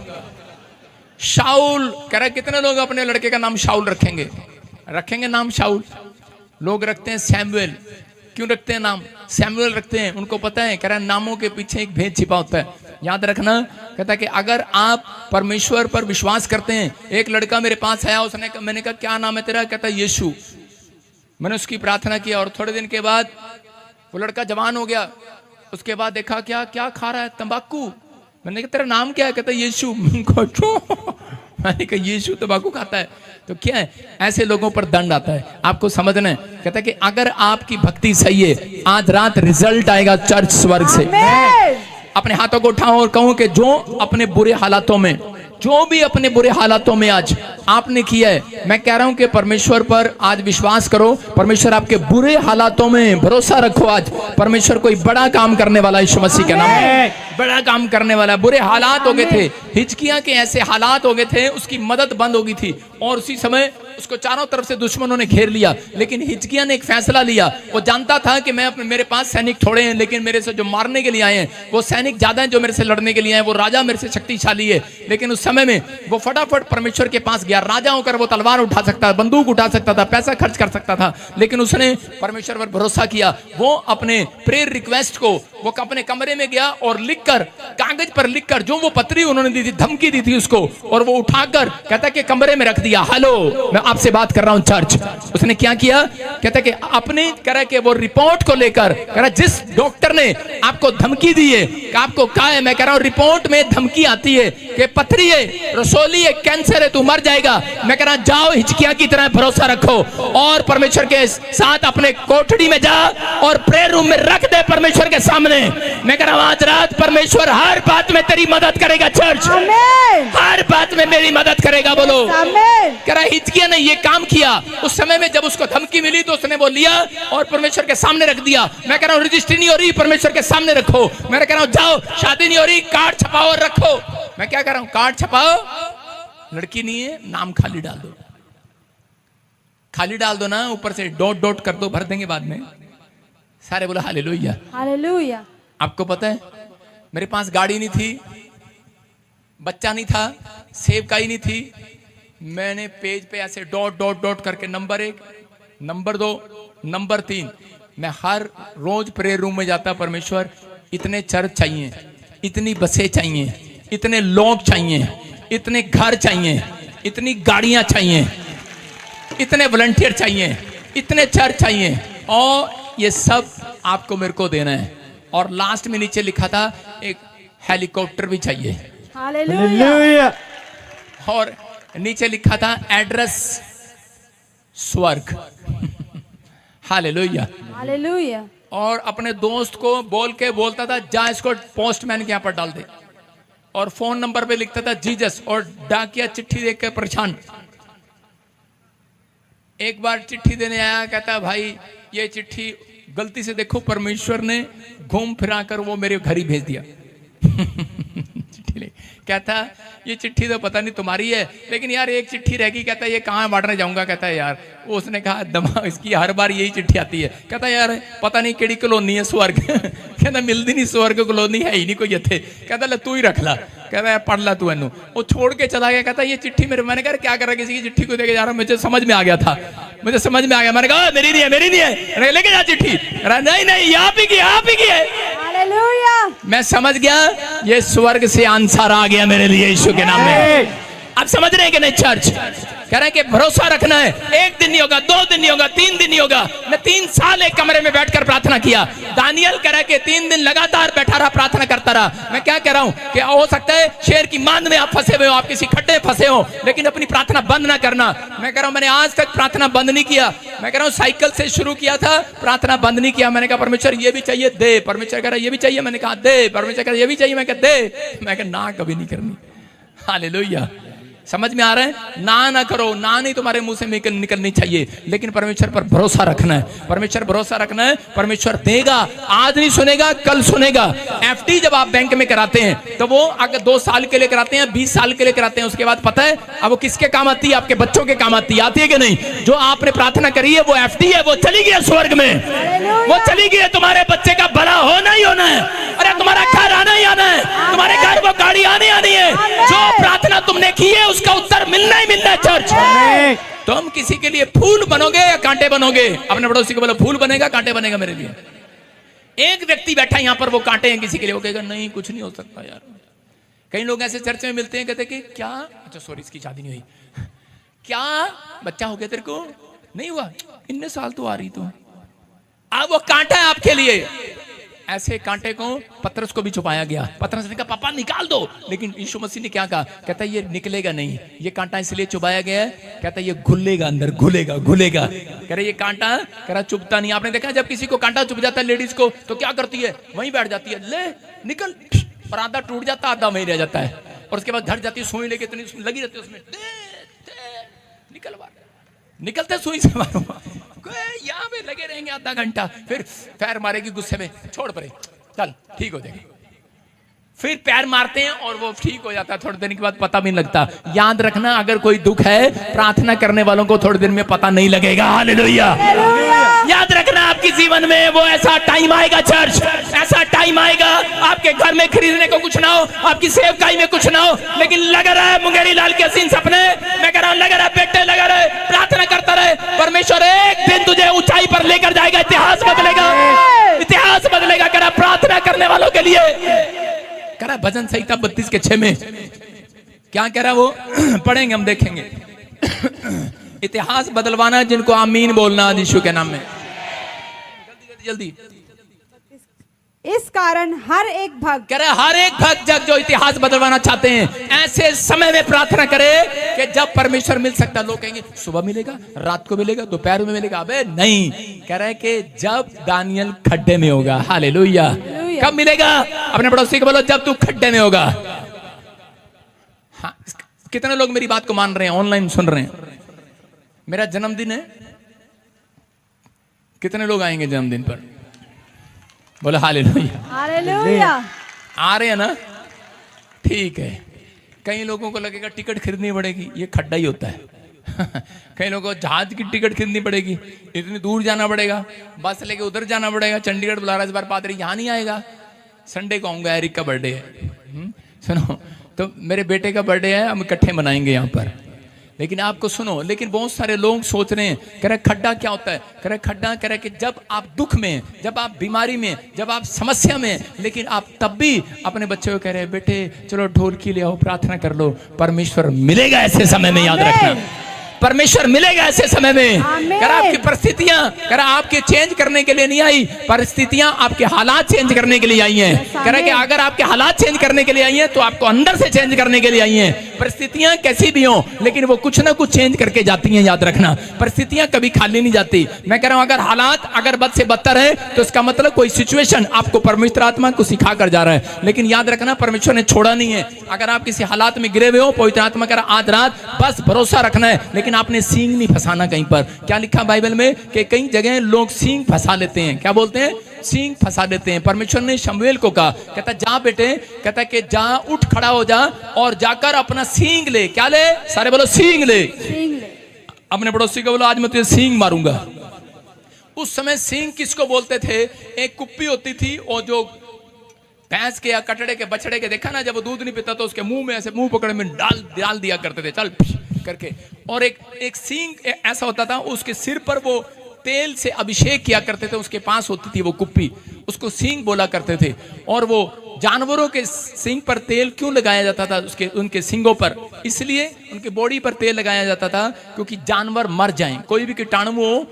शाऊल कह रहा कितने लोग अपने लड़के का नाम शाऊल रखेंगे? रखेंगे नाम शाऊल? लोग रखते हैं सैमुएल। क्यों रखते हैं नाम सैमुएल? रखते हैं, उनको पता है, कह रहा नामों के पीछे एक भेद छिपा होता है। याद रखना, कहता है कि अगर आप परमेश्वर पर विश्वास करते हैं। एक लड़का मेरे पास आया, उसने मैंने कहा क्या नाम है तेरा? कहता है यीशु। मैंने उसकी प्रार्थना किया और थोड़े दिन के बाद वो लड़का जवान हो गया। उसके बाद देखा क्या क्या खा रहा है, तंबाकू। मैंने कहा तेरा नाम क्या है? कहता है यीशु। मैंने मैंने कहा यीशु तंबाकू खाता है तो क्या है, ऐसे लोगों पर दंड आता है। आपको समझना है। कहता है कि अगर आपकी भक्ति सही है, आज रात रिजल्ट आएगा चर्च स्वर्ग से। आमीन। अपने हाथों को उठाओ और कहूं कि जो अपने बुरे हालातों में, जो भी अपने बुरे हालातों में आज आपने किया है, मैं कह रहा हूं कि परमेश्वर पर आज विश्वास करो। परमेश्वर आपके बुरे हालातों में भरोसा रखो। आज परमेश्वर कोई बड़ा काम करने वाला है यीशु मसीह के नाम में, बड़ा काम करने वाला है। बुरे हालात हो गए थे, हिजकिय्याह के ऐसे हालात हो गए थे, उसकी मदद बंद हो गई थी और उसी समय उसको चारों तरफ से दुश्मनों ने घेर लिया। लेकिन हिजकिय्याह ने एक फैसला लिया। वो जानता था कि मैं अपने, मेरे पास सैनिक थोड़े हैं, लेकिन मेरे से जो मारने के लिए आए हैं वो सैनिक ज्यादा हैं जो मेरे से लड़ने के लिए आए। वो राजा मेरे से शक्तिशाली है। लेकिन उस समय में वो फटाफट परमेश्वर के पास गया। राजा होकर वो तलवार उठा सकता, बंदूक उठा सकता था, पैसा खर्च कर सकता था, लेकिन उसने परमेश्वर पर भरोसा किया। वो अपने प्रेयर रिक्वेस्ट को वो अपने कमरे में गया और लिखकर, कागज पर लिखकर, जो वो पत्री उन्होंने दी थी, धमकी दी थी उसको, और वो उठाकर कहता कि कमरे में रख दिया। हेलो, मैं आपसे बात कर रहा हूं चर्च। उसने क्या किया? कहता कि अपने कह के वो रिपोर्ट को लेकर, कह रहा जिस डॉक्टर ने आपको धमकी दी है, आपको कहा है, मैं कह रहा हूं रिपोर्ट में धमकी आती है कि पथरी है, रसोली है, कैंसर है, तू मर जाएगा। मैं कह रहा जाओ, हिजकिय्याह की तरह भरोसा रखो और परमेश्वर के साथ अपने कोठड़ी में जा और प्रेयर रूम में रख दे परमेश्वर के सामने। मैं कह रहा हूं आज रात परमेश्वर हर बात में तेरी मदद करेगा चर्च, हर बात में मेरी मदद करेगा। बोलो कह रहा हिजकिय्याह ने ये काम किया। उस समय में जब उसको धमकी मिली तो उसने वो लिया और परमेश्वर के सामने रख दिया। मैं कह रहा हूं रजिस्ट्री नहीं हो रही, परमेश्वर के सामने रखो। मैं कह रहा हूं जाओ, शादी नहीं हो रही, कार्ड छपाओ और रखो। मैं क्या कर रहा हूं, कार्ड छपाओ, लड़की नहीं है, नाम खाली डाल दो, खाली डाल दो ना, ऊपर से डॉट डॉट कर दो, भर देंगे बाद में। सारे बोला हालेलुया, हालेलुया। आपको पता है मेरे पास गाड़ी नहीं थी, बच्चा नहीं था, सेवकाई नहीं थी। मैंने पेज पे ऐसे डॉट डॉट डॉट करके नंबर 1, नंबर 2, नंबर 3, मैं हर रोज प्रेयर रूम में जाता। परमेश्वर इतने चर्च चाहिए, इतनी बसें चाहिए, इतने लोग चाहिए, इतने घर चाहिए, इतनी गाड़ियां चाहिए, इतने वॉलंटियर चाहिए, इतने चर्च चाहिए, और ये सब आपको मेरे को देना है। और लास्ट में नीचे लिखा था एक हेलीकॉप्टर भी चाहिए। हालेलुया। और नीचे लिखा था एड्रेस स्वर्ग। Hallelujah, hallelujah. और अपने दोस्त को बोल के बोलता था जा इसको पोस्टमैन के यहाँ पर डाल दे, और फोन नंबर पे लिखता था जीसस, और डाकिया चिट्ठी देख के परेशान। एक बार चिट्ठी देने आया, कहता भाई ये चिट्ठी गलती से देखो परमेश्वर ने घूम फिरा कर वो मेरे घर ही भेज दिया। चिट्ठी ले, कहता ये चिट्ठी तो पता नहीं तुम्हारी है, लेकिन यार एक चिट्ठी रहेगी। कहता ये कहाँ बांटने जाऊंगा? कहता है यार, उसने कहा दिमाग इसकी हर बार यही चिट्ठी आती है। कहता यार पता नहीं केड़ी कॉलोनी है स्वर्ग। कहता मिलती नहीं, स्वर्ग कॉलोनी है ही नहीं कोई इत्थे। कहता ले तू ही रख ला। कहता है पढ़ ला तू इनू। वो छोड़ के चला गया। कहता ये चिट्ठी मेरे, मैंने कहा क्या कर रहा, किसी की चिट्ठी को देके जा रहा हूं। मुझे समझ में आ गया था, मुझे समझ में आ गया। मैंने कहा मेरी नहीं है, मेरी नहीं है, लेके जा चिट्ठी। नहीं नहीं, आप ही की, आप ही की है। हालेलुया। मैं समझ गया ये स्वर्ग से आंसर आ गया मेरे लिए यीशु के नाम में। आप समझ रहे हैं कि नहीं चर्च? कह रहे हैं कि भरोसा रखना है। 1 दिन नहीं होगा, 2 दिन नहीं होगा, 3 दिन नहीं होगा। मैं 3 साल एक कमरे में बैठकर प्रार्थना किया। दानियल कह रहा है कि 3 दिन लगातार बैठा रहा, प्रार्थना करता रहा। मैं क्या कह रहा हूं कि हो सकता है शेर की मांद में आप फंसे हुए हो, आप किसी खड्डे में फंसे हो, लेकिन अपनी प्रार्थना बंद ना करना। मैं कह रहा हूं मैंने आज तक प्रार्थना बंद नहीं किया। मैं कह रहा हूं साइकिल से शुरू किया था, प्रार्थना बंद नहीं किया। मैंने कहा परमेश्वर ये भी चाहिए, दे। परमेश्वर कह रहा ये भी चाहिए, मैंने कहा दे। परमेश्वर कह रहा ये भी चाहिए, मैं कहा दे। मैं कहा ना कभी नहीं करनी। हालेलुया, समझ में आ रहा है? ना करो, ना नहीं तुम्हारे मुंह से निकलनी चाहिए, लेकिन परमेश्वर पर भरोसा रखना है। परमेश्वर भरोसा रखना है, परमेश्वर देगा। आज नहीं सुनेगा, कल सुनेगा। एफडी जब आप बैंक में कराते हैं तो वो अगर 2 साल के लिए कराते हैं, 20 साल के लिए कराते हैं, उसके बाद पता है अब वो किसके काम आती है? आपके बच्चों के काम आती है कि नहीं? जो आपने प्रार्थना करी है वो एफडी है, वो चली गई है स्वर्ग में, वो चली गई है। तुम्हारे बच्चे का भला होना ही होना है, अरे तुम्हारा घर आना ही आना है, तुम्हारे घर वो गाड़ी आनी आनी है। जो प्रार्थना तुमने की है उसका उत्तर मिलना ही मिलना है चर्च। तुम किसी के लिए फूल बनोगे या कांटे बनोगे? अपने पड़ोसी को बोलो फूल बनेगा, कांटे बनेगा मेरे लिए। एक व्यक्ति बैठा यहाँ पर, वो कांटे हैं किसी के लिए, वो कहेगा नहीं कुछ नहीं हो सकता यार। कई लोग ऐसे चर्च में मिलते हैं, कहते कि क्या, अच्छा सॉरी इसकी शादी नहीं हुई, क्या बच्चा हो गया तेरे को? नहीं हुआ, इतने साल तो आ रही तो। अब वो कांटा है आपके लिए। ऐसे कांटे को पतरस को भी छुपाया गया। पतरस ने कहा पापा निकाल दो, लेकिन यीशु मसीह ने क्या कहा? कहता है ये निकलेगा नहीं, ये कांटा इसलिए चुभाया गया है, कहता है ये घुलेगा अंदर, घुलेगा। कह रहे ये कांटा कह रहा चुभता नहीं। आपने देखा जब किसी को कांटा चुभ जाता है लेडीज को तो क्या करती है? वहीं बैठ जाती है, ले निकल, और आधा टूट जाता, आधा वहीं रह जाता है, और उसके बाद घर जाती है, सुई लेके इतनी लगी रहती है उसमें, निकलवा, निकलते सुई से मारो, यहाँ पे लगे रहेंगे आधा घंटा, फिर पैर मारेगी गुस्से में, छोड़ परे, चल ठीक हो जाएगी। फिर पैर मारते हैं और वो ठीक हो जाता है, थोड़े दिन के बाद पता भी नहीं लगता। याद रखना अगर कोई दुख है, प्रार्थना करने वालों को थोड़े दिन में पता नहीं लगेगा। हालेलुया। याद रखना आपके जीवन में वो ऐसा टाइम आएगा, चर्च ऐसा टाइम आएगा, आपके घर में खरीदने को कुछ ना हो, आपकी सेवकाई में कुछ ना हो, लेकिन लगा रहा है मुंगेरी लाल के हसीन सपने, मैं कह रहा हूं लगा रहा है बेटे, लगा रहे, प्रार्थना करता रहे, परमेश्वर एक दिन तुझे ऊंचाई पर लेकर जाएगा, इतिहास बदलेगा, इतिहास बदलेगा। कह रहा प्रार्थना करने वालों के लिए, कह रहा भजन संहिता 32:6 में क्या कह रहा वो पढ़ेंगे, हम देखेंगे। इतिहास बदलवाना जिनको आमीन बोलना यीशु के नाम में, जल्दी। इस कारण हर एक भक्त, कह रहा हर एक भक्त जो इतिहास बदलवाना चाहते हैं, ऐसे समय में प्रार्थना करे कि जब परमेश्वर मिल सकता। लोग कहेंगे सुबह मिलेगा, रात को मिलेगा, दोपहर में मिलेगा, अबे नहीं। कह रहा है कि जब दानियल खड्डे में होगा। हालेलुया। कब मिलेगा? अपने पड़ोसी को बोलो जब तू खड्डे में होगा। हाँ, कितने लोग मेरी बात को मान रहे हैं, ऑनलाइन सुन रहे हैं? मेरा जन्मदिन है, कितने लोग आएंगे जन्मदिन पर? बोलो हालेलुया। हालेलुया। आ रहे हैं ना? ठीक है। कई लोगों को लगेगा टिकट खरीदनी पड़ेगी, ये खड्डा ही होता है। कई लोगों को जहाज की टिकट खरीदनी पड़ेगी, इतनी दूर जाना पड़ेगा, बस लेके उधर जाना पड़ेगा, चंडीगढ़ बुला रहा है इस बार पादरी, यहाँ नहीं आएगा। संडे को आऊंगा, एरिक का बर्थडे है। सुनो, तो मेरे बेटे का बर्थडे है, हम इकट्ठे मनाएंगे यहाँ पर। लेकिन आपको सुनो, लेकिन बहुत सारे लोग सोच रहे हैं, कह रहे खड्डा क्या होता है? कह रहे खड्डा कह रहे कि जब आप दुख में, जब आप बीमारी में, जब आप समस्या में, लेकिन आप तब भी अपने बच्चे को कह रहे हैं बेटे चलो ढोलकी ले आओ, प्रार्थना कर लो, परमेश्वर मिलेगा ऐसे समय में। याद रखना परमेश्वर मिलेगा ऐसे समय में। कह रहा आपकी परिस्थितियां, कह रहा आपके चेंज करने के लिए नहीं आई, परिस्थितियां आपके हालात चेंज करने के लिए आई हैं। कह रहा कि अगर आपके हालात चेंज करने के लिए आई हैं तो आपको अंदर से चेंज करने के लिए आई हैं। परिस्थितियां कैसी भी हो, लेकिन वो कुछ ना कुछ चेंज करके जाती हैं। याद रखना परिस्थितियां कभी खाली नहीं जाती। मैं कह रहा हूं अगर हालात अगर बद से बदतर है तो इसका मतलब कोई सिचुएशन आपको परमेश्वर आत्मा को सिखा कर जा रहा है। लेकिन याद रखना परमेश्वर ने छोड़ा नहीं है। अगर आप किसी हालात में गिरे हुए हो, पवित्र आत्मा कह रहा आज रात बस भरोसा रखना है, लेकिन आपने सींग नहीं फंसाना। कहीं पर क्या लिखा बाइबल में कि कई जगह लोग सींग फंसा लेते हैं। क्या बोलते हैं? सींग फंसा देते हैं। परमेश्वर ने शमूएल को कहा, कहता जा बेटे, कहता कि जा उठ खड़ा हो जा और जाकर अपना सींग ले। क्या ले? सारे बोलो सींग ले। अपने पड़ोसी को बोलो आज मैं तुझे सींग मारूंगा। उस समय सींग किसको बोलते थे? एक कुप्पी होती थी और जो भैंस के या कटड़े के बछड़े के, देखा ना जब वो दूध नहीं पीता तो उसके मुंह में ऐसे मुंह पकड़े में डाल दिया करते थे, चल करके। और एक सींग ऐसा होता था, उसके सिर पर वो तेल से अभिषेक किया करते थे, उसके पास होती थी वो कुप्पी, उसको सींग बोला करते थे। और वो जानवरों के सींग पर तेल क्यों लगाया जाता था? उनके सींगों पर इसलिए उनके बॉडी पर तेल लगाया जाता था क्योंकि जानवर मर जाएं, कोई भी कीटाणु वो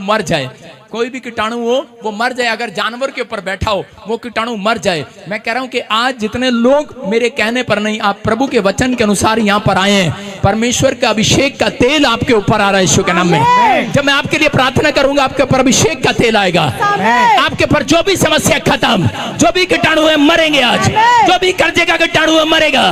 मर जाए, कोई भी कीटाणु वो मर जाए। अगर जानवर के ऊपर बैठा हो वो कीटाणु मर जाए। मैं कह रहा हूं कि आज जितने लोग मेरे कहने पर नहीं, आप प्रभु के वचन के अनुसार यहाँ पर आए हैं, परमेश्वर का अभिषेक का तेल आपके ऊपर आ रहा है यीशु के नाम में। जब मैं आपके लिए प्रार्थना करूंगा आपके ऊपर अभिषेक का तेल आएगा, आपके ऊपर जो भी समस्या खत्म, जो भी कीटाणु है मरेंगे आज, जो भी कर्जे का कीटाणु है मरेगा,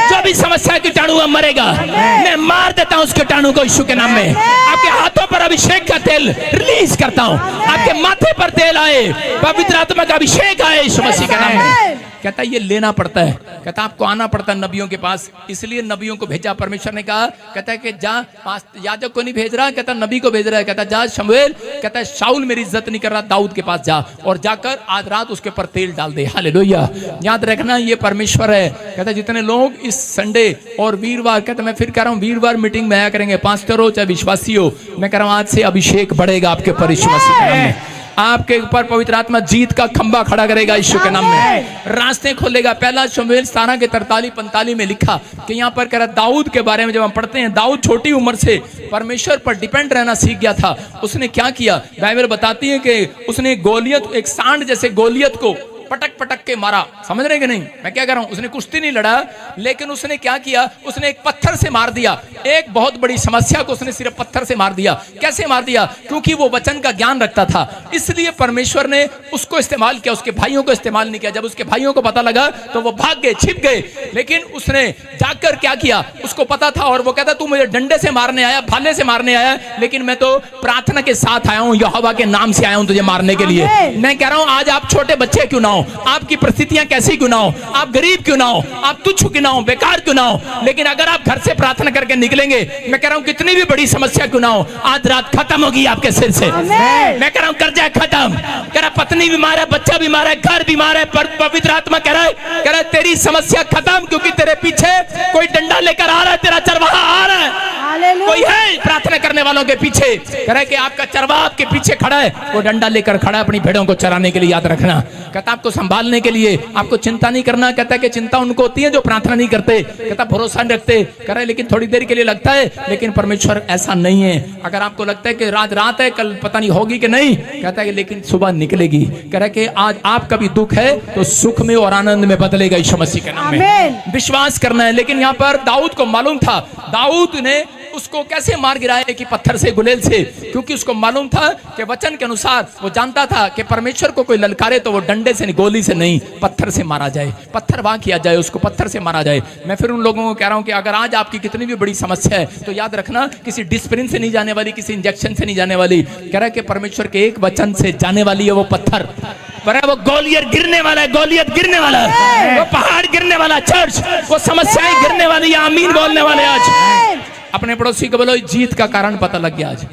जो भी समस्या कीटाणु है मरेगा। मैं मार देता हूं उस कीटाणु को यीशु के नाम में। आपके हाथों पर अभिषेक का तेल रिलीज करता हूं, आपके माथे पर तेल आए, पवित्र आत्मा का अभिषेक आए यीशु मसीह के नाम में। कहता ये लेना पड़ता है, कहता आपको आना पड़ता है नबियों के पास, इसलिए नबियों को भेजा। परमेश्वर ने कहा, कहता है कि जा, याजक को नहीं भेज रहा, कहता नबी को भेज रहा है। कहता जा शमूएल, कहता है शाऊल मेरी इज्जत नहीं कर रहा, दाऊद के पास जा और जाकर आज रात उसके ऊपर तेल डाल दे। हालेलुया। याद रखना ये परमेश्वर है। कहता जितने लोग इस संडे और वीरवार, कहता मैं फिर कह रहा हूँ वीरवार मीटिंग में आया करेंगे, पास्टर हो चाहे विश्वासी हो, मैं कह रहा हूँ आज से अभिषेक बढ़ेगा आपके ऊपर यीशु मसीह के नाम में। आपके ऊपर पवित्र आत्मा जीत का खंबा खड़ा करेगा यीशु के नाम में, रास्ते खोलेगा। पहला शमूएल 17 के 43-45 में लिखा कि यहाँ पर कह रहा दाऊद के बारे में जब हम पढ़ते हैं, दाऊद छोटी उम्र से परमेश्वर पर डिपेंड रहना सीख गया था। उसने क्या किया, बाइबल बताती है कि उसने गोलियत, एक सांड जैसे गोलियत को पटक पटक के मारा। समझ रहे कि नहीं मैं क्या कह रहा हूं? उसने कुश्ती नहीं लड़ा, लेकिन उसने क्या किया, उसने एक पत्थर से मार दिया। एक बहुत बड़ी समस्या को उसने सिर्फ पत्थर से मार दिया। कैसे मार दिया? क्योंकि वो वचन का ज्ञान रखता था, इसलिए परमेश्वर ने उसको इस्तेमाल किया, उसके भाइयों को इस्तेमाल नहीं किया। जब उसके भाइयों को पता लगा तो वो भाग गए, छिप गए, लेकिन उसने जाकर क्या किया, उसको पता था। और वो कहता तू मुझे डंडे से मारने आया, भाले से मारने आया, लेकिन मैं तो प्रार्थना के साथ आया हूं, यहोवा के नाम से आया हूं तुझे मारने के लिए। मैं कह रहा हूं आज आप छोटे बच्चे क्यों ना हो, आपकी परिस्थितियां कैसी क्यों ना हो, आप गरीब क्यों ना हो, आप तुच्छ क्यों ना हो, बेकार क्यों ना हो, लेकिन अगर आप घर से प्रार्थना करके निकलेंगे, मैं कह रहा हूं कितनी भी बड़ी समस्या क्यों ना हो, आज रात खत्म होगी आपके सिर से। मैं कह रहा हूं कर्जा खत्म, कह रहा पत्नी बीमार है, बच्चा बीमार है, घर बीमार है, पर पवित्र आत्मा कह रहा है तेरी समस्या खत्म, क्योंकि तेरे पीछे कोई डंडा लेकर आ रहा है, तेरा चरवाहा आ रहा है। कोई है प्रार्थना करने वालों के पीछे, कह रहा है कि आपका चरवाहा आपके पीछे खड़ा है, वो डंडा लेकर खड़ा है अपनी भेड़ों को चराने के लिए। याद रखना, कहता आपको संभालने के लिए, आपको चिंता नहीं करना। कहता है कि चिंता उनको होती है जो प्रार्थना नहीं करते, कहता भरोसा नहीं रखते, कह रहा है लेकिन थोड़ी देर के लिए लगता है, लेकिन परमेश्वर ऐसा नहीं है। अगर आपको लगता है कि रात है, कल पता नहीं होगी कि नहीं, कहता है कि लेकिन सुबह निकलेगी। कह रहा है कि आज आपका भी दुख है तो सुख में और आनंद में बदलेगा यीशु मसीह के नाम में। विश्वास करना है। लेकिन यहाँ पर दाऊद को मालूम था, दाऊद ने उसको कैसे मार गिराया कि पत्थर से, गुलेल से, क्योंकि उसको मालूम था कि वचन के अनुसार वो जानता था कि परमेश्वर को कोई ललकारे तो वो डंडे से, गोली से नहीं, पत्थर से मारा जाए, पत्थर वहां किया जाए, उसको पत्थर से मारा जाए। मैं फिर उन लोगों को कह रहा हूं कि अगर आज आपकी कितनी भी बड़ी समस्या है तो याद रखना किसी डिस्प्रिन से नहीं जाने वाली, किसी इंजेक्शन से नहीं जाने वाली, कह रहा है कि परमेश्वर के एक वचन से जाने वाली है वो पत्थर। वो गोलियत गिरने वाला है, गोलियत गिरने वाला है, वो पहाड़ गिरने वाला, चर्च वो समस्याएं गिरने वाली, आमीन बोलने वाले। आज अपने पड़ोसी को बोलो जीत का कारण पता लग गया। आज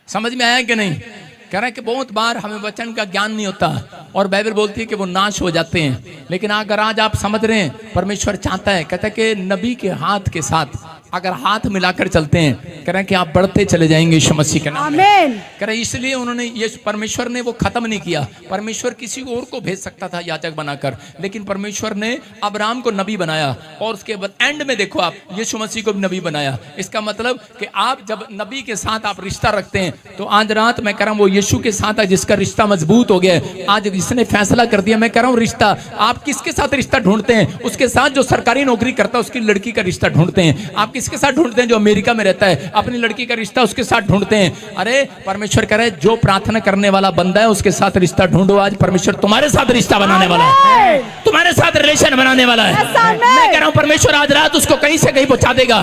समझ में आया कि नहीं? कह रहा है कि बहुत बार हमें वचन का ज्ञान नहीं होता और बाइबल बोलती है कि वो नाश हो जाते हैं, लेकिन अगर आज आप समझ रहे हैं परमेश्वर चाहता है, कहता है कि नबी के हाथ के साथ अगर हाथ मिलाकर चलते हैं, कह रहे हैं कि आप बढ़ते चले जाएंगे यीशु मसीह के नाम में। कह रहे इसलिए उन्होंने ये, परमेश्वर ने वो खत्म नहीं किया। परमेश्वर किसी और को भेज सकता था याजक बनाकर, लेकिन परमेश्वर ने अब्राहम को नबी बनाया और उसके बाद एंड में देखो आप यीशु मसीह को भी नबी बनाया। इसका मतलब कि आप जब नबी के साथ आप रिश्ता रखते हैं तो आज रात मैं कह रहा हूँ वो यीशु के साथ जिसका रिश्ता मजबूत हो गया है, आज इसने फैसला कर दिया। मैं कह रहा हूँ रिश्ता, आप किसके साथ रिश्ता ढूंढते हैं? उसके साथ जो सरकारी नौकरी करता है उसकी लड़की का रिश्ता ढूंढते हैं। आप किसके साथ ढूंढते हैं? जो अमेरिका में रहता है अपनी लड़की का रिश्ता उसके साथ ढूंढते हैं। अरे परमेश्वर कह रहा है जो प्रार्थना करने वाला बंदा है उसके साथ रिश्ता ढूंढो। आज परमेश्वर तुम्हारे साथ रिश्ता बनाने वाला है, तुम्हारे साथ रिलेशन बनाने वाला है। मैं कह रहा हूं परमेश्वर आज रात उसको कहीं से कहीं पहुंचा देगा।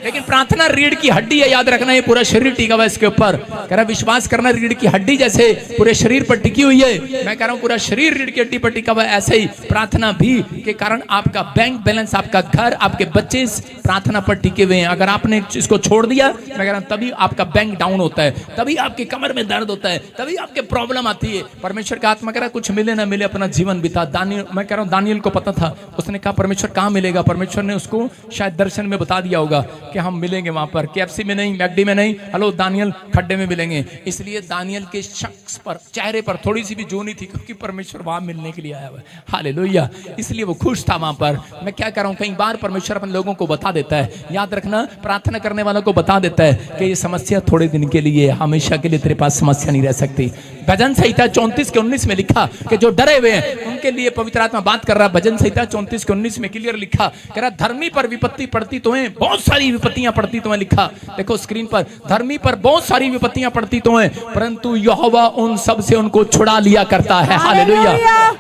लेकिन प्रार्थना रीढ़ की हड्डी है, याद रखना, ये पूरा शरीर टिका हुआ है इसके ऊपर। कह रहा विश्वास करना, रीढ़ की हड्डी जैसे पूरे शरीर पर टिकी हुई है। मैं कह रहा हूं पूरा शरीर रीढ़ की हड्डी पर टिका हुआ है, ऐसे ही प्रार्थना भी के कारण आपका बैंक बैलेंस, आपका घर, आपके बच्चे प्रार्थना पर टिके हुए हैं। अगर आपने इसको छोड़ दिया, मैं कह रहा हूं तभी आपका बैंक डाउन होता है, तभी आपकी कमर में दर्द होता है, तभी आपके प्रॉब्लम आती है। परमेश्वर का आत्मा कह रहा है कुछ मिले ना मिले अपना जीवन बिता। दानियल, मैं कह रहा हूं दानियल को पता था, उसने कहा परमेश्वर कहां मिलेगा। परमेश्वर ने उसको शायद दर्शन में बता दिया होगा कि हम मिलेंगे वहां पर, KFC में नहीं, मैकडी में नहीं, हेलो दानियल खड्डे में मिलेंगे। इसलिए दानियल के शख्स पर, चेहरे पर थोड़ी सी भी जो नहीं थी, क्योंकि परमेश्वर वहां मिलने के लिए आया हुआ है। हालेलुया। इसलिए वो खुश था वहां पर। मैं क्या कर रहा हूं, कई बार परमेश्वर अपने लोगों को बता देता है, याद रखना, प्रार्थना करने वालों को बता देता है कि ये समस्या थोड़े दिन के लिए, हमेशा के लिए तेरे पास समस्या नहीं रह सकती। भजन संहिता 34:19 में लिखा कि जो डरे हुए हैं उनके लिए पवित्र आत्मा बात कर रहा है। भजन संहिता 34:19 में क्लियर लिखा, कह रहा धर्मी पर विपत्ति पड़ती तो है, बहुत सारी विपत्तियां पड़ती तो है। लिखा देखो स्क्रीन पर, धर्मी पर बहुत सारी विपत्तियां पड़ती तो है, परंतु यहोवा उन सब से उनको छुड़ा लिया करता है। हालेलुया।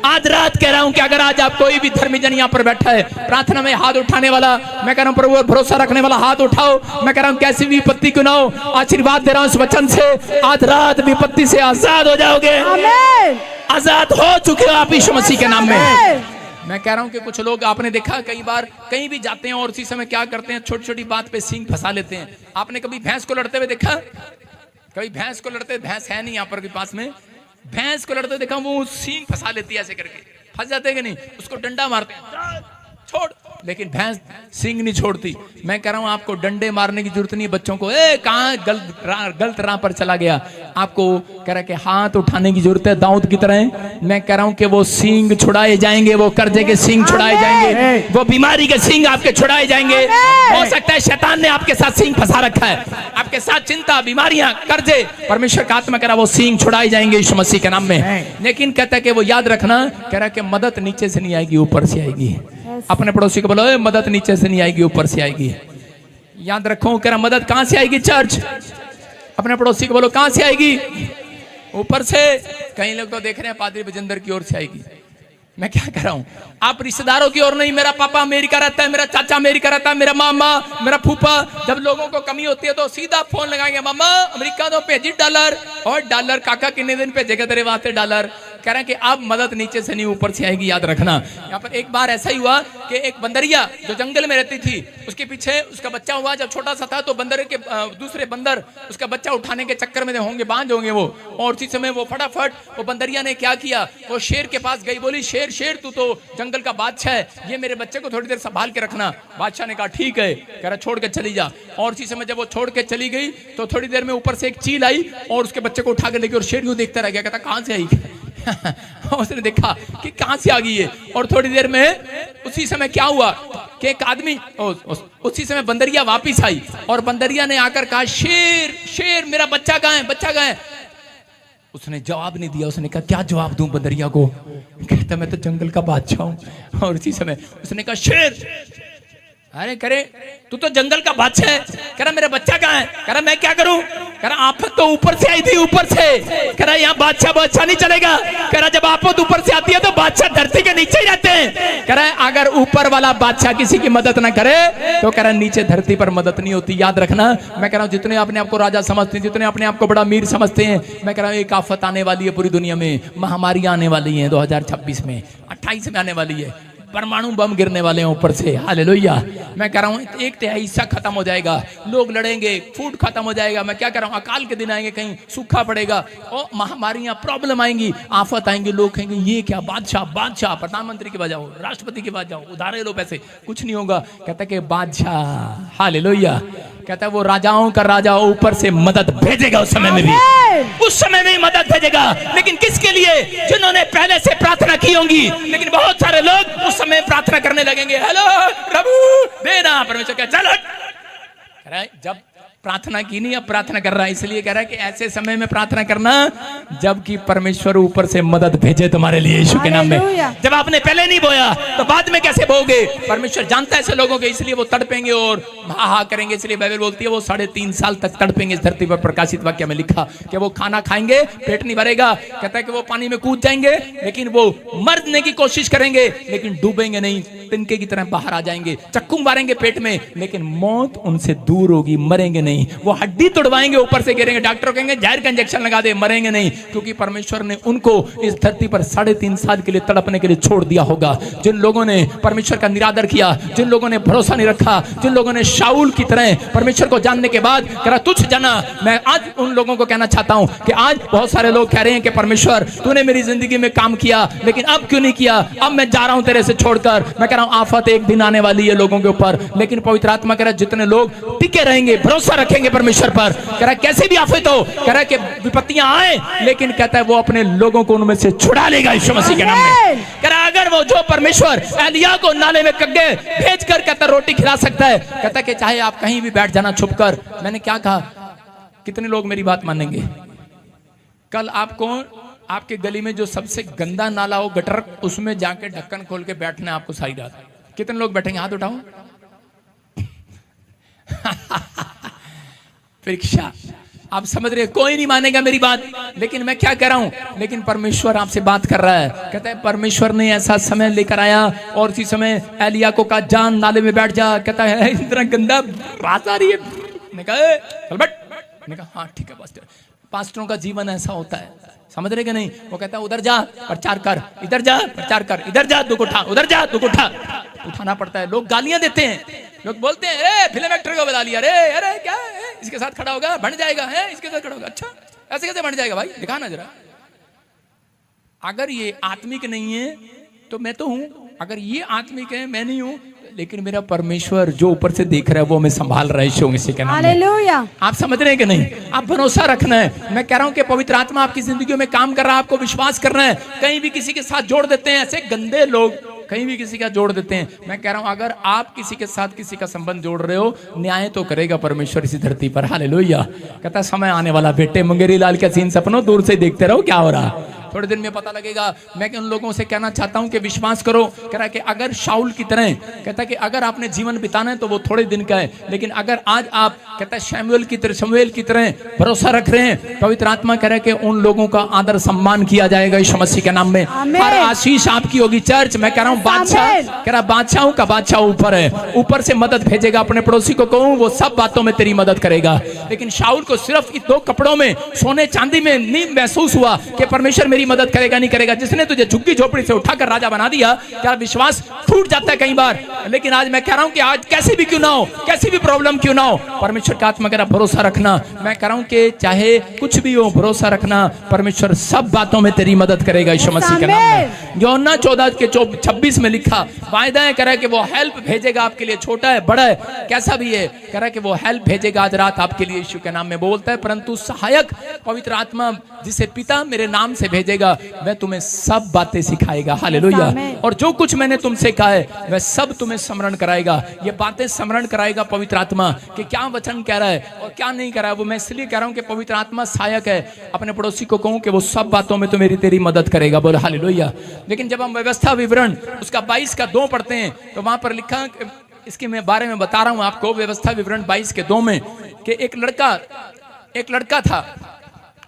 आज रात कह रहा हूं कि अगर आज आप कोई भी धर्मी जन यहाँ पर बैठा है, प्रार्थना में हाथ उठाने वाला, मैं कह रहा हूं प्रभु भरोसा रखने वाला, हाथ उठाओ। मैं कह रहा हूं कैसी भी विपत्ति क्यों ना हो, आशीर्वाद दे रहा हूं इस वचन से, आज रात विपत्ति से आजाद हो जाओगे। आजाद हो चुके हो आप यीशु मसीह के नाम में। मैं कह रहा हूं कि कुछ लोग आपने देखा कई बार कहीं भी जाते हैं और उसी समय क्या करते हैं, छोटी छोटी बात पे सींग फंसा लेते हैं। आपने कभी भैंस को लड़ते हुए देखा? कभी भैंस को लड़ते, भैंस है नहीं यहाँ पर के पास में, भैंस को लड़ते देखा, वो सींग फंसा लेती है ऐसे करके, फंस जाते हैं कि नहीं, उसको डंडा मारते हैं, छोड़ लेकिन भैंस सींग नहीं छोड़ती। मैं कह रहा हूं आपको डंडे मारने की जरूरत नहीं है बच्चों को, ए कहां गलत राह पर चला गया, आपको कह रहा कि हाथ उठाने की जरूरत है दाऊद की तरह। मैं कह रहा हूं कि वो सींग छुड़ाए जाएंगे, वो कर्जे के सींग छुड़ाए जाएंगे, वो बीमारी के सींग आपके छुड़ाए जाएंगे। हो सकता है शैतान ने आपके साथ सींग फंसा रखा है, आपके साथ चिंता, बीमारियां, कर्जे, परमेश्वर का आत्मा कह रहा वो सींग छुड़ाए जाएंगे यीशु मसीह के नाम में। लेकिन कहता है कि वो याद रखना, कह रहा कि मदद नीचे से नहीं आएगी, ऊपर से आएगी। अपने पड़ोसी को बोलो, मदद नीचे से नहीं आएगी, ऊपर से आएगी। याद रखो, कह रहा मदद कहां से आएगी चर्च? अपने पड़ोसी को बोलो कहां से आएगी? ऊपर से। कई लोग तो देख रहे हैं पादरी बजिंदर की ओर से आएगी। मैं क्या कर रहा हूं, आप रिश्तेदारों की ओर नहीं, मेरा पापा अमेरिका रहता है, मेरा चाचा अमेरिका रहता है, मेरा मामा, मेरा फूफा, जब लोगों को कमी होती है तो सीधा फोन लगाएंगे, मामा अमेरिका तो भेजी डॉलर, और डॉलर काका कितने दिन भेजेगा तेरे वास्ते डॉलर। कह रहे हैं कि अब मदद नीचे से नहीं ऊपर से आएगी, याद रखना। यहाँ पर एक बार ऐसा ही हुआ कि एक बंदरिया जो जंगल में रहती थी, उसके पीछे उसका बच्चा हुआ, जब छोटा सा था तो बंदर के दूसरे बंदर उसका बच्चा उठाने के चक्कर में होंगे, बांझ होंगे वो, और उसी समय वो फटाफट वो बंदरिया ने क्या किया, वो शेर के पास गई, बोली शेर शेर तू तो जंगल का बादशाह है, ये मेरे बच्चे को थोड़ी देर संभाल के रखना। बादशाह ने कहा ठीक है, कह रहा छोड़ के चली जा। और इसी समय जब वो छोड़ के चली गई तो थोड़ी देर में ऊपर से एक चील आई और उसके बच्चे को उठा के लेके, और शेर यूं देखता रह गया, कहता कहां से आई उसने देखा कि कहां से आ गई है। और थोड़ी देर में उसी समय क्या हुआ कि एक आदमी, उसी समय बंदरिया वापिस आई और बंदरिया ने आकर कहा शेर शेर मेरा बच्चा कहां है, बच्चा कहां है? उसने जवाब नहीं दिया। उसने कहा क्या जवाब दूं बंदरिया को? कहता मैं तो जंगल का बादशाह हूं। और उसी समय उसने कहा शेर, अरे करे तू तो जंगल का बादशाह है, कह रहा मेरा बच्चा कहां है? कह रहा मैं क्या करूं? कह रहा आफत तो ऊपर से आई थी, ऊपर से। कह रहा यहाँ बादशाह बादशाह नहीं चलेगा। कह रहा जब आफत ऊपर से आती है तो बादशाह धरती के नीचे ही रहते हैं। कह रहा है अगर ऊपर वाला बादशाह किसी की मदद ना करे तो कह रहा नीचे धरती पर मदद नहीं होती। याद रखना, मैं कह रहा हूँ जितने अपने आप को राजा समझते हैं, जितने अपने आप को बड़ा अमीर समझते हैं, मैं कह रहा हूँ एक आफत आने वाली है पूरी दुनिया में, महामारी आने वाली है 2026 में, 28 में आने वाली है, परमाणु बम गिरने वाले हैं ऊपर से। हालेलुया। मैं कह रहा हूँ 1/3 हिस्सा खत्म हो जाएगा, लोग लड़ेंगे, फूड खत्म हो जाएगा। मैं क्या कह रहा हूँ, अकाल के दिन आएंगे, कहीं सूखा पड़ेगा और महामारियां, प्रॉब्लम आएंगी, आफत आएंगी। लोग कहेंगे ये क्या, बादशाह बादशाह, प्रधानमंत्री के पास जाओ, राष्ट्रपति के पास जाओ, उधारे लो पैसे, कुछ नहीं होगा। कहता कि बादशाह, हालेलुया, कहता है वो राजाओं का राजा ऊपर से मदद भेजेगा, उस समय में भी, उस समय में मदद भेजेगा। लेकिन किसके लिए? जिन्होंने पहले से प्रार्थना की होंगी। लेकिन बहुत सारे लोग उस समय प्रार्थना करने लगेंगे, हेलो प्रभु देना, परमेश्वर क्या चल जब प्रार्थना की नहीं, अब प्रार्थना कर रहा है। इसलिए कह रहा है कि ऐसे समय में प्रार्थना करना जबकि परमेश्वर ऊपर से मदद भेजे तुम्हारे लिए यीशु के नाम में। जब आपने पहले नहीं बोया तो बाद में कैसे बोगे? परमेश्वर जानता है ऐसे लोगों के, इसलिए वो तड़पेंगे और हा करेंगे। इसलिए बाइबल बोलती है वो 3.5 साल तक तड़पेंगे इस धरती पर। प्रकाशित वाक्य में लिखा कि वो खाना खाएंगे, पेट नहीं भरेगा। कहता है कि वो पानी में कूद जाएंगे, लेकिन वो मरने की कोशिश करेंगे, लेकिन डूबेंगे नहीं, तिनके की तरह बाहर आ जाएंगे। चक्कू मारेंगे पेट में, लेकिन मौत उनसे दूर होगी, मरेंगे नहीं। वो हड्डी तोड़वाएंगे, ऊपर से गिरेंगे, डॉक्टर कहेंगे जहर का इंजेक्शन लगा दे, मरेंगे नहीं, क्योंकि परमेश्वर ने उनको इस धरती पर 3.5 साल के लिए तड़पने के लिए छोड़ दिया होगा। जिन लोगों ने परमेश्वर का निरादर किया, जिन लोगों ने भरोसा नहीं रखा, जिन लोगों ने शाऊल की तरह परमेश्वर को जानने के बाद कहा तुझ जाना। मैं आज उन लोगों को कहना चाहता हूं कि आज बहुत सारे लोग कह रहे हैं कि परमेश्वर तूने मेरी जिंदगी में काम किया, लेकिन अब क्यों नहीं किया? अब मैं जा रहा हूं तेरे से छोड़कर। मैं कह रहा हूं आफत एक दिन आने वाली है लोगों के ऊपर, लेकिन पवित्र आत्मा कह रहा है जितने लोग टिके रहेंगे, भरोसा रखेंगे परमेश्वर पर, कह रहा है कैसे भी आफत हो, कह रहा है कि विपत्तियां आए, लेकिन कहता है वो अपने लोगों को उनमें से छुड़ा लेगा यीशु मसीह के नाम में। कह रहा है अगर वो जो परमेश्वर एलिया को नाले में कग्गे भेज कर कहता रोटी खिला सकता है, कहता है कि चाहे आप कहीं भी बैठ जाना छुप कर। मैंने क्या कहा? कितने लोग मेरी बात मानेंगे? कल आपको आपके गली में जो सबसे गंदा नाला हो, गटर, उसमें जाके ढक्कन खोल के बैठना है आपको सारी रात। कितने लोग बैठेंगे? हाथ उठाओ। परीक्षा, आप समझ रहे, कोई नहीं मानेगा मेरी बात, लेकिन मैं क्या कह रहा हूं, लेकिन परमेश्वर आपसे बात कर रहा है। कहता है परमेश्वर ने ऐसा समय लेकर आया और इसी समय एलिया को कहा जान नाले में बैठ जा। कहता है इतना गंदा बात आ रही है। मैंने कहा चल बैठ। मैंने कहा हाँ ठीक है पास्टर। पास्टरों का जीवन ऐसा होता है, समझ रहे कि नहीं? वो कहता है उधर जा प्रचार कर, इधर जा प्रचार कर, इधर जा दुख उठा, उधर जा दुख उठा। उठाना पड़ता है। लोग गालियां देते हैं, लोग बोलते हैं अरे फिल्म एक्टर को बता लिया, अरे अरे क्या है? इसके साथ खड़ा होगा बन जाएगा, है इसके साथ खड़ा होगा। अच्छा ऐसे कैसे बन जाएगा भाई? दिखाना जरा। अगर ये आत्मिक नहीं है तो मैं तो हूं, अगर ये आत्मिक है मैं नहीं हूं, लेकिन मेरा परमेश्वर जो ऊपर से देख रहा है वो हमें संभाल रहा है यीशु मसीह के नाम में। हालेलुया। आप समझ रहे हैं कि नहीं? आप भरोसा रखना है। मैं कह रहा हूं कि पवित्र आत्मा आपकी जिंदगी में काम कर रहा है, आपको विश्वास करना है। कहीं भी किसी के साथ जोड़ देते हैं ऐसे गंदे लोग, कहीं भी किसी का जोड़ देते हैं। मैं कह रहा हूं अगर आप किसी के साथ किसी का संबंध जोड़ रहे हो, न्याय तो करेगा परमेश्वर इसी धरती पर। हालेलुया। कहता समय आने वाला बेटे मुंगेरी लाल के सीन सपनों, दूर से देखते रहो क्या हो रहा, थोड़े दिन में पता लगेगा। मैं उन लोगों से कहना चाहता हूं कि विश्वास करो। कह रहा है कि अगर शाऊल की तरह, कहता है कि अगर आपने जीवन बिताना है तो वो थोड़े दिन का है, लेकिन अगर आज आप, कहता है शमूएल की तरह भरोसा रख रहे हैं, पवित्र आत्मा कह रहा है कि उन लोगों का आदर सम्मान किया जाएगा यीशु मसीह के नाम में। हर आशीष आपकी होगी चर्च। मैं कह रहा हूँ बादशाह, कह रहा बादशाहों का बादशाह ऊपर है, ऊपर से मदद भेजेगा। अपने पड़ोसी को कहूँ वो सब बातों में तेरी मदद करेगा। लेकिन शाऊल को सिर्फ इन 2 कपड़ों में, सोने चांदी में नहीं महसूस हुआ कि परमेश्वर मेरी मदद करेगा नहीं करेगा। जिसने तुझे झुग्गी झोपड़ी से उठाकर राजा बना दिया, क्या विश्वास फूट जाता है कई बार। लेकिन आज मैं कह रहा हूं कि आज कैसी भी क्यों ना हो, कैसी भी प्रॉब्लम क्यों ना हो, परमेश्वर का आत्मा कह रहा भरोसा रखना। मैं कह रहा हूं कि चाहे कुछ भी हो, भरोसा रखना, परमेश्वर सब बातों में तेरी मदद करेगा यीशु मसीह के नाम में। यूहन्ना 14:26 में लिखा, वायदा है कह रहा है कि वो हेल्प भेजेगा आपके लिए, छोटा है बड़ा है कैसा भी है, कह रहा है कि वो हेल्प भेजेगा आज रात आपके लिए यीशु के नाम में। बोलता है परंतु सहायक पवित्र आत्मा जिसे पिता मेरे नाम से भेजेगा, वह तुम्हें सब बातें सिखाएगा। हालेलुया। और जो कुछ मैंने तुमसे कहा है वह सब तुम्हें स्मरण कराएगा। ये बातें स्मरण कराएगा पवित्र आत्मा कि क्या वचन कह रहा है और क्या नहीं कह रहा है। वो मैं इसलिए कह रहा हूं कि पवित्र आत्मा सहायक है। अपने पड़ोसी को कहूं कि वो सब बातों में तो मेरी तेरी मदद करेगा। बोल हालेलुया। लेकिन जब हम व्यवस्था विवरण उसका 22:2 पढ़ते हैं तो वहां पर लिखा, इसके मैं बारे में बता रहा हूं आपको, व्यवस्था विवरण 22:2 में कि एक लड़का था,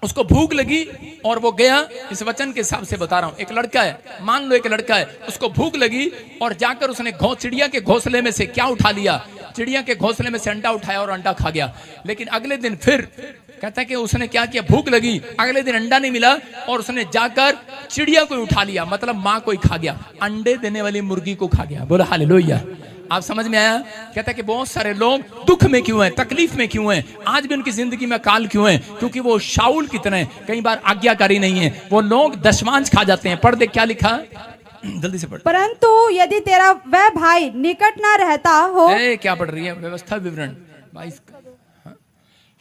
उसको भूख लगी और वो गया। इस वचन के हिसाब से बता रहा हूं, एक लड़का है, मान लो एक लड़का है, उसको भूख लगी और जाकर उसने चिड़िया के घोंसले में से क्या उठा लिया, चिड़िया के घोंसले में से अंडा उठाया और अंडा खा गया। लेकिन अगले दिन फिर कहता है कि उसने क्या किया, भूख लगी, अगले दिन अंडा नहीं मिला और उसने जाकर चिड़िया को उठा लिया, मतलब माँ को ही खा गया, अंडे देने वाली मुर्गी को खा गया। बोला हालेलुया। आप समझ में आया? कहता है कि बहुत सारे लोग दुख में क्यों हैं, तकलीफ में क्यों हैं, आज भी उनकी जिंदगी में काल क्यों है, क्योंकि वो शाऊल की तरह कई बार आज्ञाकारी नहीं है। वो लोग दशमांश खा जाते हैं। पढ़ दे क्या लिखा, जल्दी से पढ़। परंतु यदि तेरा वह भाई निकट ना रहता हो। क्या पढ़ रही है? व्यवस्था विवरण 22।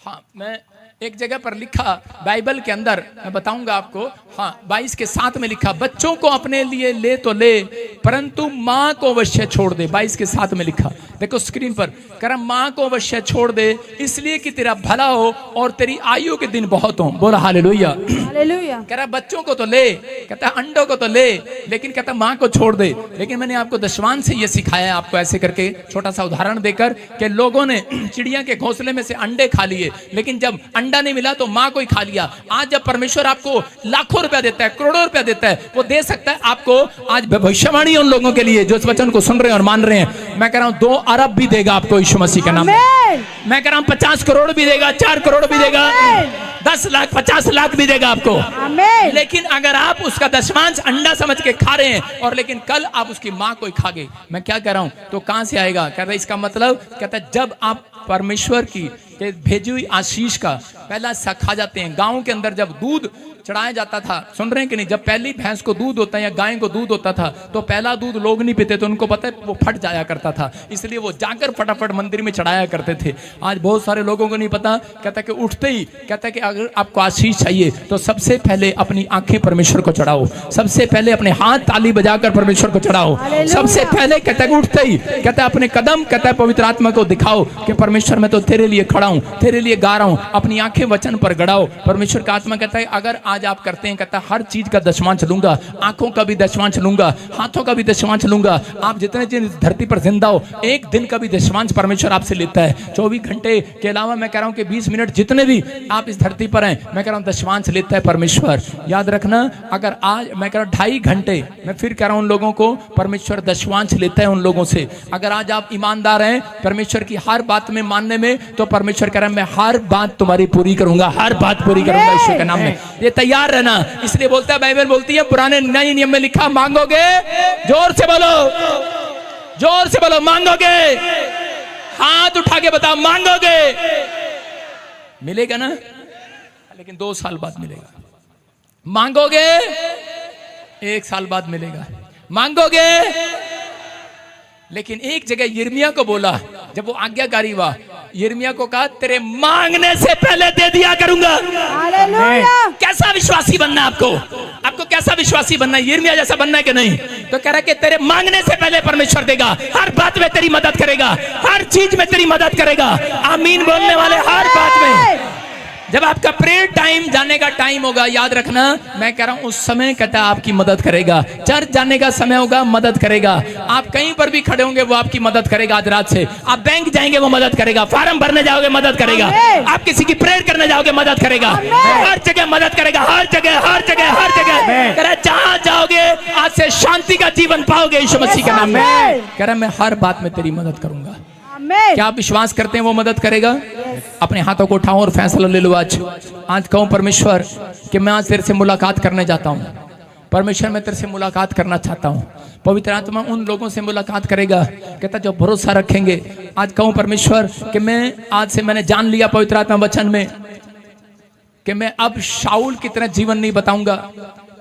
हाँ, मैं एक जगह पर लिखा बाइबल के अंदर, मैं बताऊंगा आपको। हाँ, 22:7 में लिखा, बच्चों को अपने लिए ले तो ले परंतु माँ को अवश्य छोड़ दे। 22:7 में लिखा, देखो स्क्रीन पर, कह रहा माँ को अवश्य छोड़ दे इसलिए कि तेरा भला हो और तेरी आयु के दिन बहुत हो। बोला हालेलुया। हालेलुया। कह रहा बच्चों को तो ले, कहता अंडों को तो ले, लेकिन कहता माँ को छोड़ दे। लेकिन मैंने आपको दशवांश से ये सिखाया है, आपको ऐसे करके छोटा सा उदाहरण देकर कि लोगों ने चिड़िया के घोंसले में से अंडे खा लिए, लेकिन जब अंडा नहीं मिला तो माँ को ही खा लिया। आज जब परमेश्वर आपको लाखों रुपया देता है, करोड़ों रुपया देता है, वो दे सकता है आपको आज भविष्यवाणी उन लोगों के लिए जो इस वचन को सुन रहे हैं और मान रहे हैं। मैं कह रहा हूं 2 अरब भी देगा आपको यीशु मसीह के नाम में। मैं कह रहा हूं 50 करोड़ भी देगा, 4 करोड़ भी देगा, 10 लाख 50 लाख भी देगा आपको। लेकिन अगर आप उसका दशमांश अंडा समझ के खा रहे हैं और लेकिन कल आप उसकी माँ को ही खा गए, मैं क्या कह रहा हूं, तो कहां से आएगा? कह रहा इसका मतलब, कहता है जब आप परमेश्वर की भेजी हुई आशीष का पहला हिस्सा खा जाते हैं। गांव के अंदर जब दूध चढ़ाया जाता था, सुन रहे हैं कि नहीं, जब पहली भैंस को दूध होता है या गाय को दूध होता था तो पहला दूध लोग नहीं पीते थे, उनको पता है वो फट जाया करता था, इसलिए वो जाकर फटाफट मंदिर में चढ़ाया करते थे। आज बहुत सारे लोगों को नहीं पता। कहता है कि उठते ही, कहता है कि अगर आपको आशीष चाहिए तो सबसे पहले अपनी आंखें परमेश्वर को चढ़ाओ, सबसे पहले अपने हाथ ताली बजाकर परमेश्वर को चढ़ाओ, सबसे पहले कहता है उठते ही, कहता है अपने कदम, कहता है पवित्र आत्मा को दिखाओ कि परमेश्वर मैं तो तेरे लिए खड़ा हूं, तेरे लिए गा रहा हूं। अपनी आंखें वचन पर गड़ाओ। परमेश्वर का आत्मा कहता है अगर आज आप करते हैं, कहता है हर चीज का दशमांश लूंगा, आंखों का भी दशमांश लूंगा, हाथों का भी दशमांश लूंगा। आप जितने दिन इस धरती पर जिंदा हो, एक दिन का भी दशमांश परमेश्वर आपसे लेता है। 24 घंटे के अलावा मैं कह रहा हूं कि 20 मिनट जितने भी आप इस धरती पर हैं, मैं कह रहा हूं दशमांश लेता है परमेश्वर। याद रखना, अगर आज मैं कह रहा हूं 2.5 घंटे, मैं फिर कह रहा हूं उन लोगों को परमेश्वर दशमांश लेता है उन लोगों से। अगर आज आप ईमानदार हैं परमेश्वर की हर बात में मानने में, तो परमेश्वर कह रहा है मैं हर बात तुम्हारी पूरी करूंगा, हर बात पूरी करूंगा ईश्वर के नाम में। ये तैयार रहना। इसलिए बोलता है बाइबल बोलती है, पुराने नए नियम में लिखा, मांगोगे, जोर से बोलो, जोर से बोलो, मांगोगे, हाथ उठा के बताओ, मांगोगे, मिलेगा ना? लेकिन 2 साल बाद मिलेगा। मांगोगे 1 साल बाद मिलेगा। मांगोगे लेकिन एक जगह यिर्मयाह को बोला, जब वो आज्ञाकारी हुआ, यिर्मयाह को कहा तेरे मांगने से पहले दे दिया करूंगा। हालेलुया। कैसा विश्वासी बनना है आपको? आपको कैसा विश्वासी बनना है? यिर्मयाह जैसा बनना है कि नहीं? तो कह रहा है कि तेरे मांगने से पहले परमेश्वर देगा, हर बात में तेरी मदद करेगा, हर चीज में तेरी मदद करेगा। आमीन बोलने वाले हर बात में। जब आपका प्रेयर टाइम जाने का टाइम होगा, याद रखना, मैं कह रहा हूं उस समय कहता है आपकी मदद करेगा। चर्च जाने का समय होगा, मदद करेगा। आप कहीं पर भी खड़े होंगे, वो आपकी मदद करेगा। आज रात से आप बैंक जाएंगे, वो मदद करेगा। फार्म भरने जाओगे, मदद करेगा। आप किसी की प्रेयर करने जाओगे, मदद करेगा। हर जगह मदद करेगा, हर जगह, हर जगह, हर जगह। कह रहा है जहां जाओगे आज से शांति का जीवन पाओगे यीशु मसीह के नाम में। कह रहा है मैं हर बात में तेरी मदद करूंगा। क्या आप विश्वास करते हैं वो मदद करेगा? अपने हाथों को उठाओ और फैसला ले लो। आज कहूं परमेश्वर कि मैं आज तेरे से मुलाकात करने जाता हूं। परमेश्वर मैं तेरे से मुलाकात करना चाहता हूं। पवित्र आत्मा उन लोगों से मुलाकात करेगा, कहता जो भरोसा रखेंगे। आज कहूं परमेश्वर कि मैं आज से मैंने जान लिया पवित्र आत्मा वचन में कि मैं अब शाऊल की तरह जीवन नहीं बताऊंगा,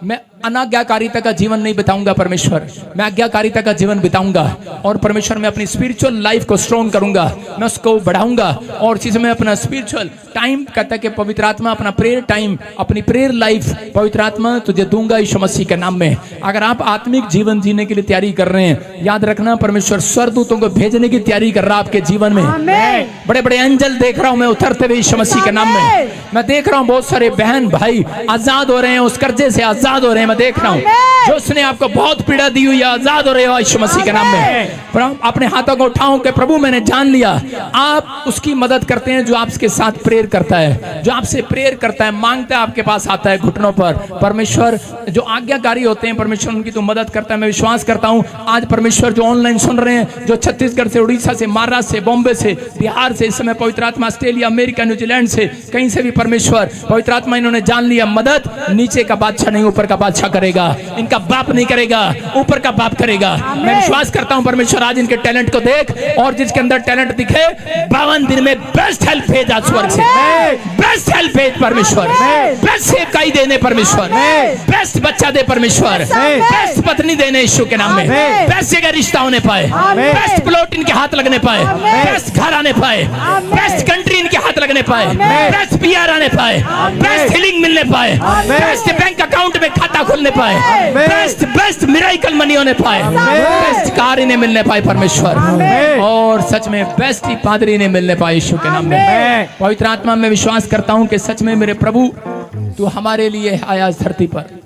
मैं अनाज्ञाकारिता का जीवन नहीं बिताऊंगा। परमेश्वर मैं आज्ञाकारिता का जीवन बिताऊंगा। और परमेश्वर मैं अपनी स्पिरिचुअल लाइफ को स्ट्रॉन्ग करूंगा, मैं उसको बढ़ाऊंगा। और चीज में अपना स्पिरिचुअल टाइम कहता है कि पवित्र आत्मा अपना प्रेयर टाइम, अपनी प्रेयर लाइफ पवित्र आत्मा तुझे दूंगा यीशु मसीह के नाम में। अगर आप आत्मिक जीवन जीने के लिए तैयारी कर रहे हैं, याद रखना परमेश्वर स्वर्गदूतों को भेजने की तैयारी कर रहा है आपके जीवन में। बड़े बड़े एंजल देख रहा हूं मैं उतरते हुए यीशु मसीह के नाम में। मैं देख रहा हूं बहुत सारे बहन भाई आजाद हो रहे हैं, उस कर्जे से आजाद हो रहे हैं। मैं देख रहा हूं जो उसने आपको बहुत पीड़ा दी हुई है, आजाद हो रहे हो यीशु मसीह के नाम में। अपने हाथों को उठाऊं कि प्रभु मैंने जान लिया आप उसकी मदद करते हैं जो आपके साथ प्रेयर करता है, जो आपसे प्रेयर करता है, मांगता है, आपके पास आता है घुटनों पर। परमेश्वर जो आज्ञाकारी होते हैं परमेश्वर उनकी तो मदद करता है। मैं विश्वास करता हूं आज परमेश्वर जो ऑनलाइन सुन रहे हैं, जो छत्तीसगढ़ से, उड़ीसा से, महाराष्ट्र से, बॉम्बे से, बिहार से, इस समय पवित्र आत्मा ऑस्ट्रेलिया, अमेरिका, न्यूजीलैंड से, कहीं से भी परमेश्वर पवित्र आत्मा इन्होंने जान लिया मदद नीचे का बादशाह नहीं ऊपर का बादशाह करेगा, इनका बाप नहीं करेगा, ऊपर का बाप करेगा। मैं विश्वास करता हूं परमेश्वर आज इनके टैलेंट को देख, और जिसके अंदर टैलेंट दिखे 52 दिन में बेस्ट हेल्प भेज आज स्वर्ग से, बेस्ट हेल्प भेज परमेश्वर, बेस्ट सेवकाई देने परमेश्वर, बेस्ट बच्चा दे परमेश्वर, बेस्ट पत्नी देने यीशु के नाम में, बेस्ट जगह रिश्ता होने पाए, बेस्ट प्लॉट इनके हाथ लगने पाए, बेस्ट घर आने पाए, बेस्ट कंट्री इनके हाथ लगने पाए, बेस्ट पीआर आने पाए, बेस्ट हीलिंग मिलने पाए, बेस्ट बैंक अकाउंट में खाता खुलने पाए, बेस्ट बेस्ट मिरेकल मनी होने पाए, बेस्ट कार इन्हें मिलने पाए परमेश्वर, और सच में बेस्ट ही पादरी इन्हें मिलने पाए यीशु के नाम में। पवित्र आत्मा में विश्वास करता हूं कि सच में मेरे प्रभु तू हमारे लिए आया इस धरती पर।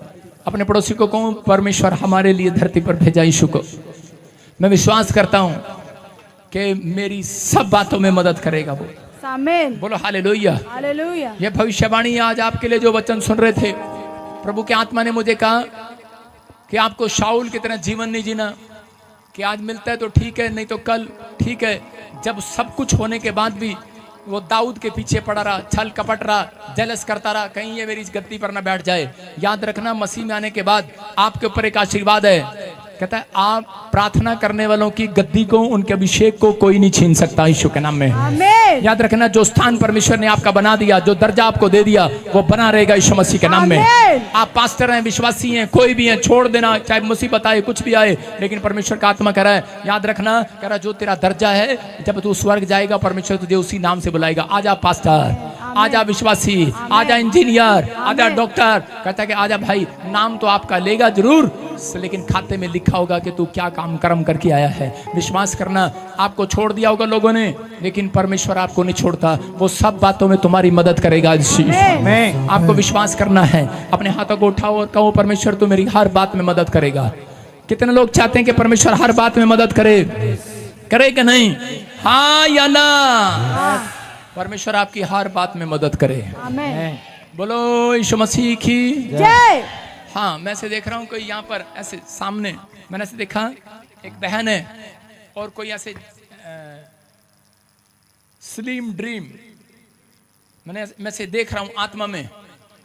अपने पड़ोसी को कहूं परमेश्वर हमारे लिए धरती पर भेजा यीशु को। मैं विश्वास करता हूं कि मेरी सब बातों में मदद करेगा वो। आमीन। बोलो हालेलुया। हालेलुया। ये भविष्यवाणी आज आपके लिए जो वचन सुन रहे थे, प्रभु के आत्मा ने मुझे कहा कि आपको शाऊल की तरह जीवन नहीं जीना, कि आज मिलता है तो ठीक है, नहीं तो कल ठीक है। जब सब कुछ होने के बाद भी वो दाऊद के पीछे पड़ा रहा, छल कपट रहा, जेलस करता रहा, कहीं ये मेरी इस गद्दी पर ना बैठ जाए। याद रखना मसीह में आने के बाद आपके ऊपर एक आशीर्वाद है। कहता है आप प्रार्थना करने वालों की गद्दी को, उनके अभिषेक को कोई नहीं छीन सकता यीशु के नाम में। आमीन। याद रखना जो स्थान परमेश्वर ने आपका बना दिया, जो दर्जा आपको दे दिया, वो बना रहेगा यीशु मसीह के नाम में। आप पास्टर हैं, विश्वासी हैं, कोई भी हैं, छोड़ देना, चाहे मुसीबत आए, कुछ भी आए, लेकिन परमेश्वर का आत्मा कह रहा है, याद रखना, कह रहा जो तेरा दर्जा है, जब तू स्वर्ग जाएगा परमेश्वर तुझे उसी नाम से बुलाएगा। आजा पास्टर, आजा विश्वासी, आजा इंजीनियर, आजा डॉक्टर। कहता है कि आजा भाई, नाम तो आपका लेगा जरूर, लेकिन खाते में लिखा होगा कि तू क्या काम कर्म करके आया है। विश्वास करना, आपको छोड़ दिया होगा लोगों ने, लेकिन परमेश्वर आपको नहीं छोड़ता। वो सब बातों में तुम्हारी मदद करेगा। आपको विश्वास करना है। अपने हाथों को उठाओ और कहो परमेश्वर तू मेरी हर बात में मदद करेगा। कितने लोग चाहते हैं कि परमेश्वर हर बात में मदद करे? करे कि नहीं? हाँ या ना? परमेश्वर आपकी हर बात में मदद करे। आमीन। बोलो यीशु मसीह की जय। हाँ, मैं से देख रहा हूँ कोई यहाँ पर ऐसे सामने, मैंने ऐसे देखा एक बहन है और कोई ऐसे स्लिम ड्रीम, मैं से देख रहा हूँ आत्मा में।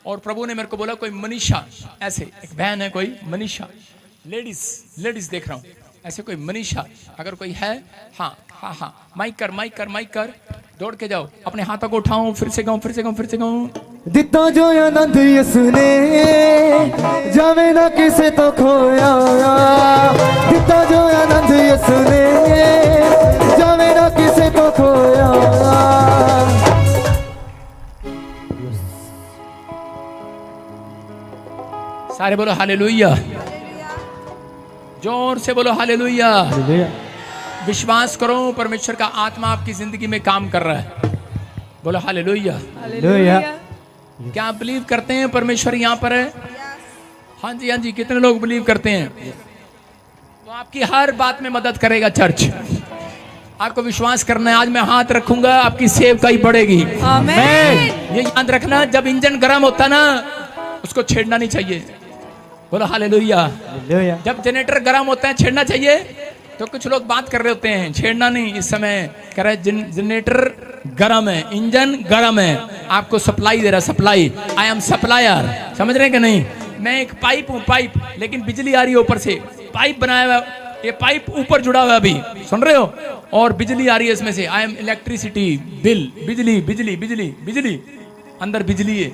और प्रभु ने मेरे को बोला कोई मनीषा, ऐसे एक बहन है कोई मनीषा, लेडीज देख रहा हूँ ऐसे कोई मनीषा। अगर कोई है, हाँ हाँ हाँ, माइक कर, दौड़ के जाओ। अपने हाथों को उठाओ, फिर से गाऊं। दिता जो आनंद यसने जावे ना किसे तो खोया, दिता जो आनंद यसने सारे बोलो हालेलुया, जोर से बोलो हालेलुया। विश्वास करो परमेश्वर का आत्मा आपकी जिंदगी में काम कर रहा है। बोलो हालेलुया। क्या आप बिलीव करते हैं परमेश्वर यहाँ पर है? हाँ जी, हाँ जी। कितने लोग बिलीव करते हैं? वो आपकी हर बात में मदद करेगा। चर्च, आपको विश्वास करना है। आज मैं हाथ रखूंगा, आपकी सेवकाई बढ़ेगी। आमीन। ये याद रखना, जब इंजन गर्म होता ना, उसको छेड़ना नहीं चाहिए। बोलो हालेलुया। जब जनरेटर गर्म होता है, छेड़ना चाहिए। तो कुछ लोग बात कर रहे होते हैं, छेड़ना नहीं। इस समय कह रहे जनरेटर गर्म है, इंजन गर्म है, आपको सप्लाई दे रहा है। Supply, I am supplier. समझ रहे हैं कि नहीं? मैं एक पाइप हूँ, पाइप, लेकिन बिजली आ रही है ऊपर से। पाइप बनाया हुआ, ये पाइप ऊपर जुड़ा हुआ है अभी, सुन रहे हो? और बिजली आ रही है इसमें से। आई एम इलेक्ट्रिसिटी, बिल, बिजली बिजली बिजली बिजली, अंदर बिजली है।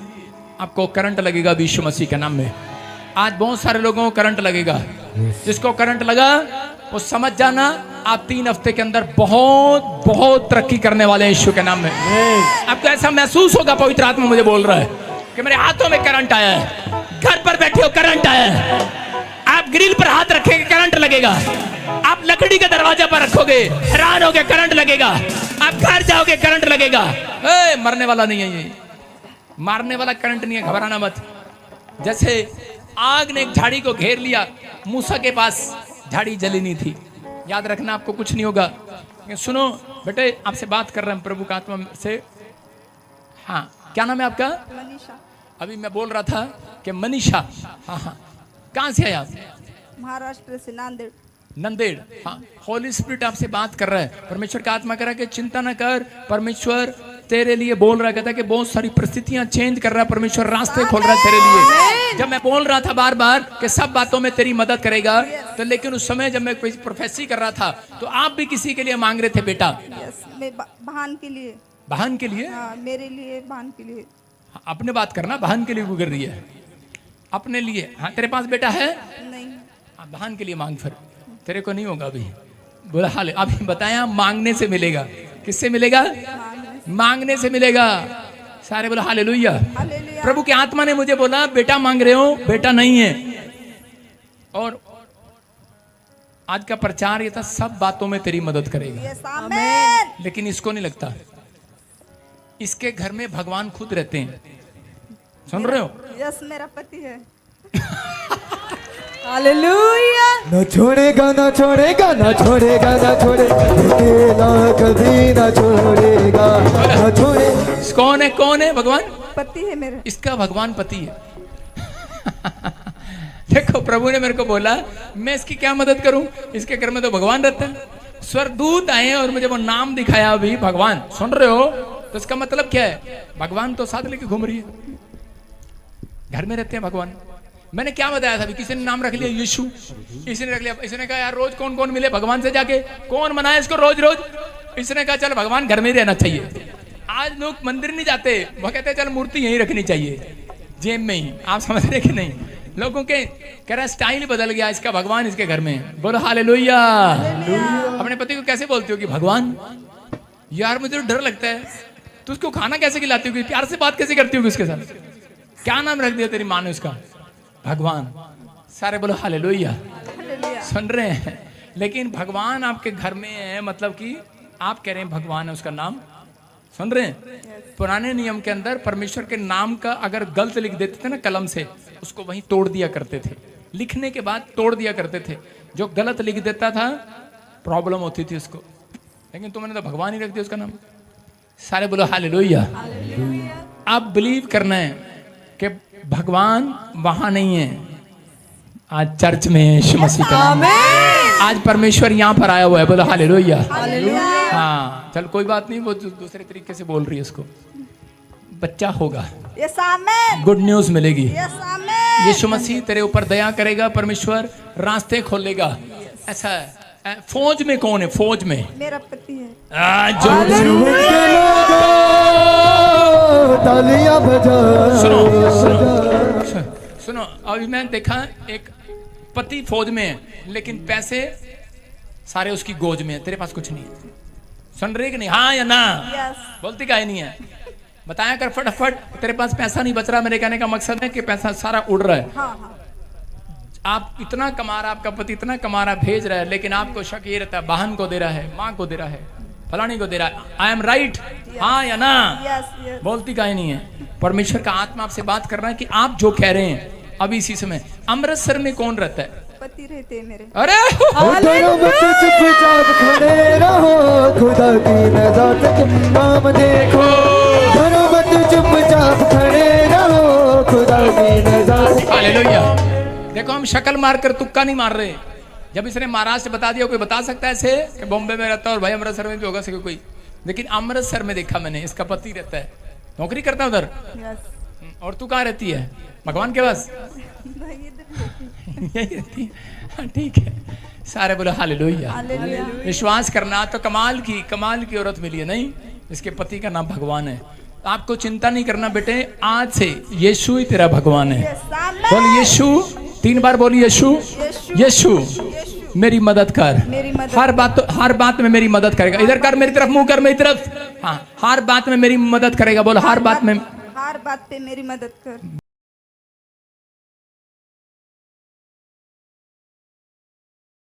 आपको करंट लगेगा यीशु मसीह के नाम में। आज बहुत सारे लोगों को करंट लगेगा। जिसको करंट लगा वो समझ जाना, आप 3 हफ्ते के अंदर बहुत बहुत तरक्की करने वाले हैं यीशु के नाम में। आपको ऐसा महसूस होगा, पवित्र आत्मा मुझे बोल रहा है कि मेरे हाथों में करंट आया है। घर पर बैठे हो, करंट आया है। आप ग्रिल पर हाथ रखेंगे, करंट लगेगा। आप लकड़ी के दरवाजे पर रखोगे, हैरान होगे, करंट लगेगा। आप घर जाओगे, करंट लगेगा। मरने वाला नहीं है ये, मारने वाला करंट नहीं है, घबराना मत। जैसे आग ने एक झाड़ी को घेर लिया, मूसा के पास झाड़ी जली नहीं थी। याद रखना, आपको कुछ नहीं होगा। सुनो बेटे, आपसे बात कर रहे हैं प्रभु का आत्मा से। हाँ, क्या नाम है आपका? मनीषा। अभी मैं बोल रहा था कि मनीषा। हाँ हाँ, कहाँ से है आप? महाराष्ट्र से, नांदेड़। नंदेड़। हाँ, होली स्पिरिट आपसे बात कर रहा है। परमेश्वर का आत्मा कह रहा है कि चिंता न कर, परमेश्वर तेरे लिए बोल रहा है। कहता है कि बहुत सारी परिस्थितियां चेंज कर रहा है, परमेश्वर रास्ते खोल रहा है तेरे लिए। जब मैं बोल रहा था बार बार कि सब बातों में तेरी मदद करेगा, तो लेकिन उस समय जब मैं प्रोफेसी कर रहा था, तो आप भी किसी के लिए मांग रहे थे बेटा। मैं बहन के लिए। बहन के लिए? हाँ, मेरे लिए, बहन के लिए। अपने बात करना, बहन के लिए गुजर रही है, अपने लिए। हाँ, तेरे पास बेटा है? नहीं। हाँ, बहन के लिए मांग, फिर तेरे को नहीं होगा अभी। बोला हाल, अभी बताया मांगने से मिलेगा। किससे मिलेगा? मांगने से मिलेगा। सारे बोला हालेलुया। प्रभु की आत्मा ने मुझे बोला, बेटा मांग रहे हो, बेटा नहीं है। और आज का प्रचार ये था, सब बातों में तेरी मदद करेगा। लेकिन इसको नहीं लगता, इसके घर में भगवान खुद रहते हैं। सुन रहे हो? यस, मेरा पति है। हालेलुया। न छोड़ेगा, न छोड़ेगा, न छोड़ेगा, न छोड़ेगा, अकेला कभी न छोड़ेगा, न छोड़े। कौन है? कौन है? भगवान पति है मेरा। इसका भगवान पति है। देखो, प्रभु ने मेरे को बोला, मैं इसकी क्या मदद करूं? इसके घर में तो भगवान रहता है। स्वर्गदूत आए और मुझे वो नाम दिखाया अभी, भगवान। सुन रहे हो? तो इसका मतलब क्या है? भगवान तो साथ लेके घूम रही है, घर में रहते हैं भगवान। मैंने क्या बताया था अभी? किसी ने नाम रख लिया यीशु, किसी ने रख लिया। इसने कहा यार रोज कौन कौन मिले भगवान से जाके, कौन मनाए इसको रोज रोज। इसने कहा चल भगवान घर में ही रहना चाहिए। आज लोग मंदिर नहीं जाते, वो कहते हैं चल मूर्ति यहीं रखनी चाहिए, जेब में ही। आप समझ रहे कि नहीं? लोगों के कह रहा स्टाइल बदल गया, इसका भगवान इसके घर में। बोलो हालेलुया। अपने पति को कैसे बोलती हो कि भगवान? यार मुझे तो डर लगता है। तू उसको खाना कैसे खिलाती होगी? प्यार से बात कैसे करती होगी उसके साथ? क्या नाम रख दिया तेरी माँ ने उसका? भगवान। सारे बोलो हालेलुया। सुन रहे हैं? लेकिन भगवान आपके घर में है, मतलब कि आप कह रहे हैं भगवान है उसका नाम। सुन रहे हैं? पुराने नियम के अंदर परमेश्वर के नाम का अगर गलत लिख देते थे ना कलम से, उसको वहीं तोड़ दिया करते थे। लिखने के बाद तोड़ दिया करते थे। जो गलत लिख देता था प्रॉब्लम होती थी उसको। लेकिन तुमने तो भगवान ही रख दिया उसका नाम। सारे बोलो हालेलुया। अब बिलीव करना है कि भगवान वहां नहीं है, आज चर्च में यीशु मसीह का नाम। आज परमेश्वर यहाँ पर आया हुआ है। बोलो हालेलुया। हाँ, चल कोई बात नहीं, वो दूसरे तरीके से बोल रही है उसको। बच्चा होगा, गुड न्यूज मिलेगी। यीशु मसीह तेरे ऊपर दया करेगा, परमेश्वर रास्ते खोलेगा। ऐसा है। फौज में कौन है? फौज में मेरा पति है। तालियां बजा। सुनो सुनो सुनो, अभी मैं देखा एक पति फौज में है, लेकिन पैसे सारे उसकी गोद में है, तेरे पास कुछ नहीं है। सुन रही कि नहीं? हाँ या ना? बोलती काहे नहीं है? बताया कर फटाफट। तेरे पास पैसा नहीं बच रहा। मेरे कहने का मकसद है कि पैसा सारा उड़ रहा है। हाँ, हाँ। आप इतना कमा रहा, आपका पति इतना कमा रहा, भेज रहा है, लेकिन आपको शक ये रहता है बहन को दे रहा है, माँ को दे रहा है, फलानी को दे रहा है। आई एम राइट, हाँ या ना? यस। बोलती काहे नहीं है? परमेश्वर का आत्मा आपसे बात कर रहा है कि आप जो कह रहे हैं अभी इसी समय। अमृतसर में कौन रहता है? पति रहते हैं मेरे। अरे डरो मत, चुपचाप खड़े रहो, खुदा की नज़र से तुम नाम देखो। डरो मत, चुपचाप खड़े रहो, खुदा की नज़र से। हालेलुया। देखो हम शक्ल मारकर तुक्का नहीं मार रहे। जब इसने महाराष्ट्र बता दिया, कोई बता सकता है ऐसे कि बॉम्बे में रहता है और भाई अमृतसर में भी होगा सके कोई? लेकिन अमृतसर में देखा मैंने, इसका पति रहता है, नौकरी करता है उधर। यस। और तू कहाँ रहती है? भगवान के पास यही रहती है। हाँ, ठीक है। सारे बोलो हालेलुया। हालेलुया। विश्वास करना तो कमाल की औरत मिली है, नहीं? इसके पति का नाम भगवान है। आपको चिंता नहीं करना बेटे, आज से यीशु ही तेरा भगवान है। बोल यीशु, 3 बार बोल यीशु। यीशु मेरी मदद कर, हर बात में मेरी मदद करेगा। इधर कर, मेरी तरफ मुंह कर, मेरी तरफ। हाँ, हर बात में मेरी मदद करेगा। बोल हर बात पे मेरी मदद कर।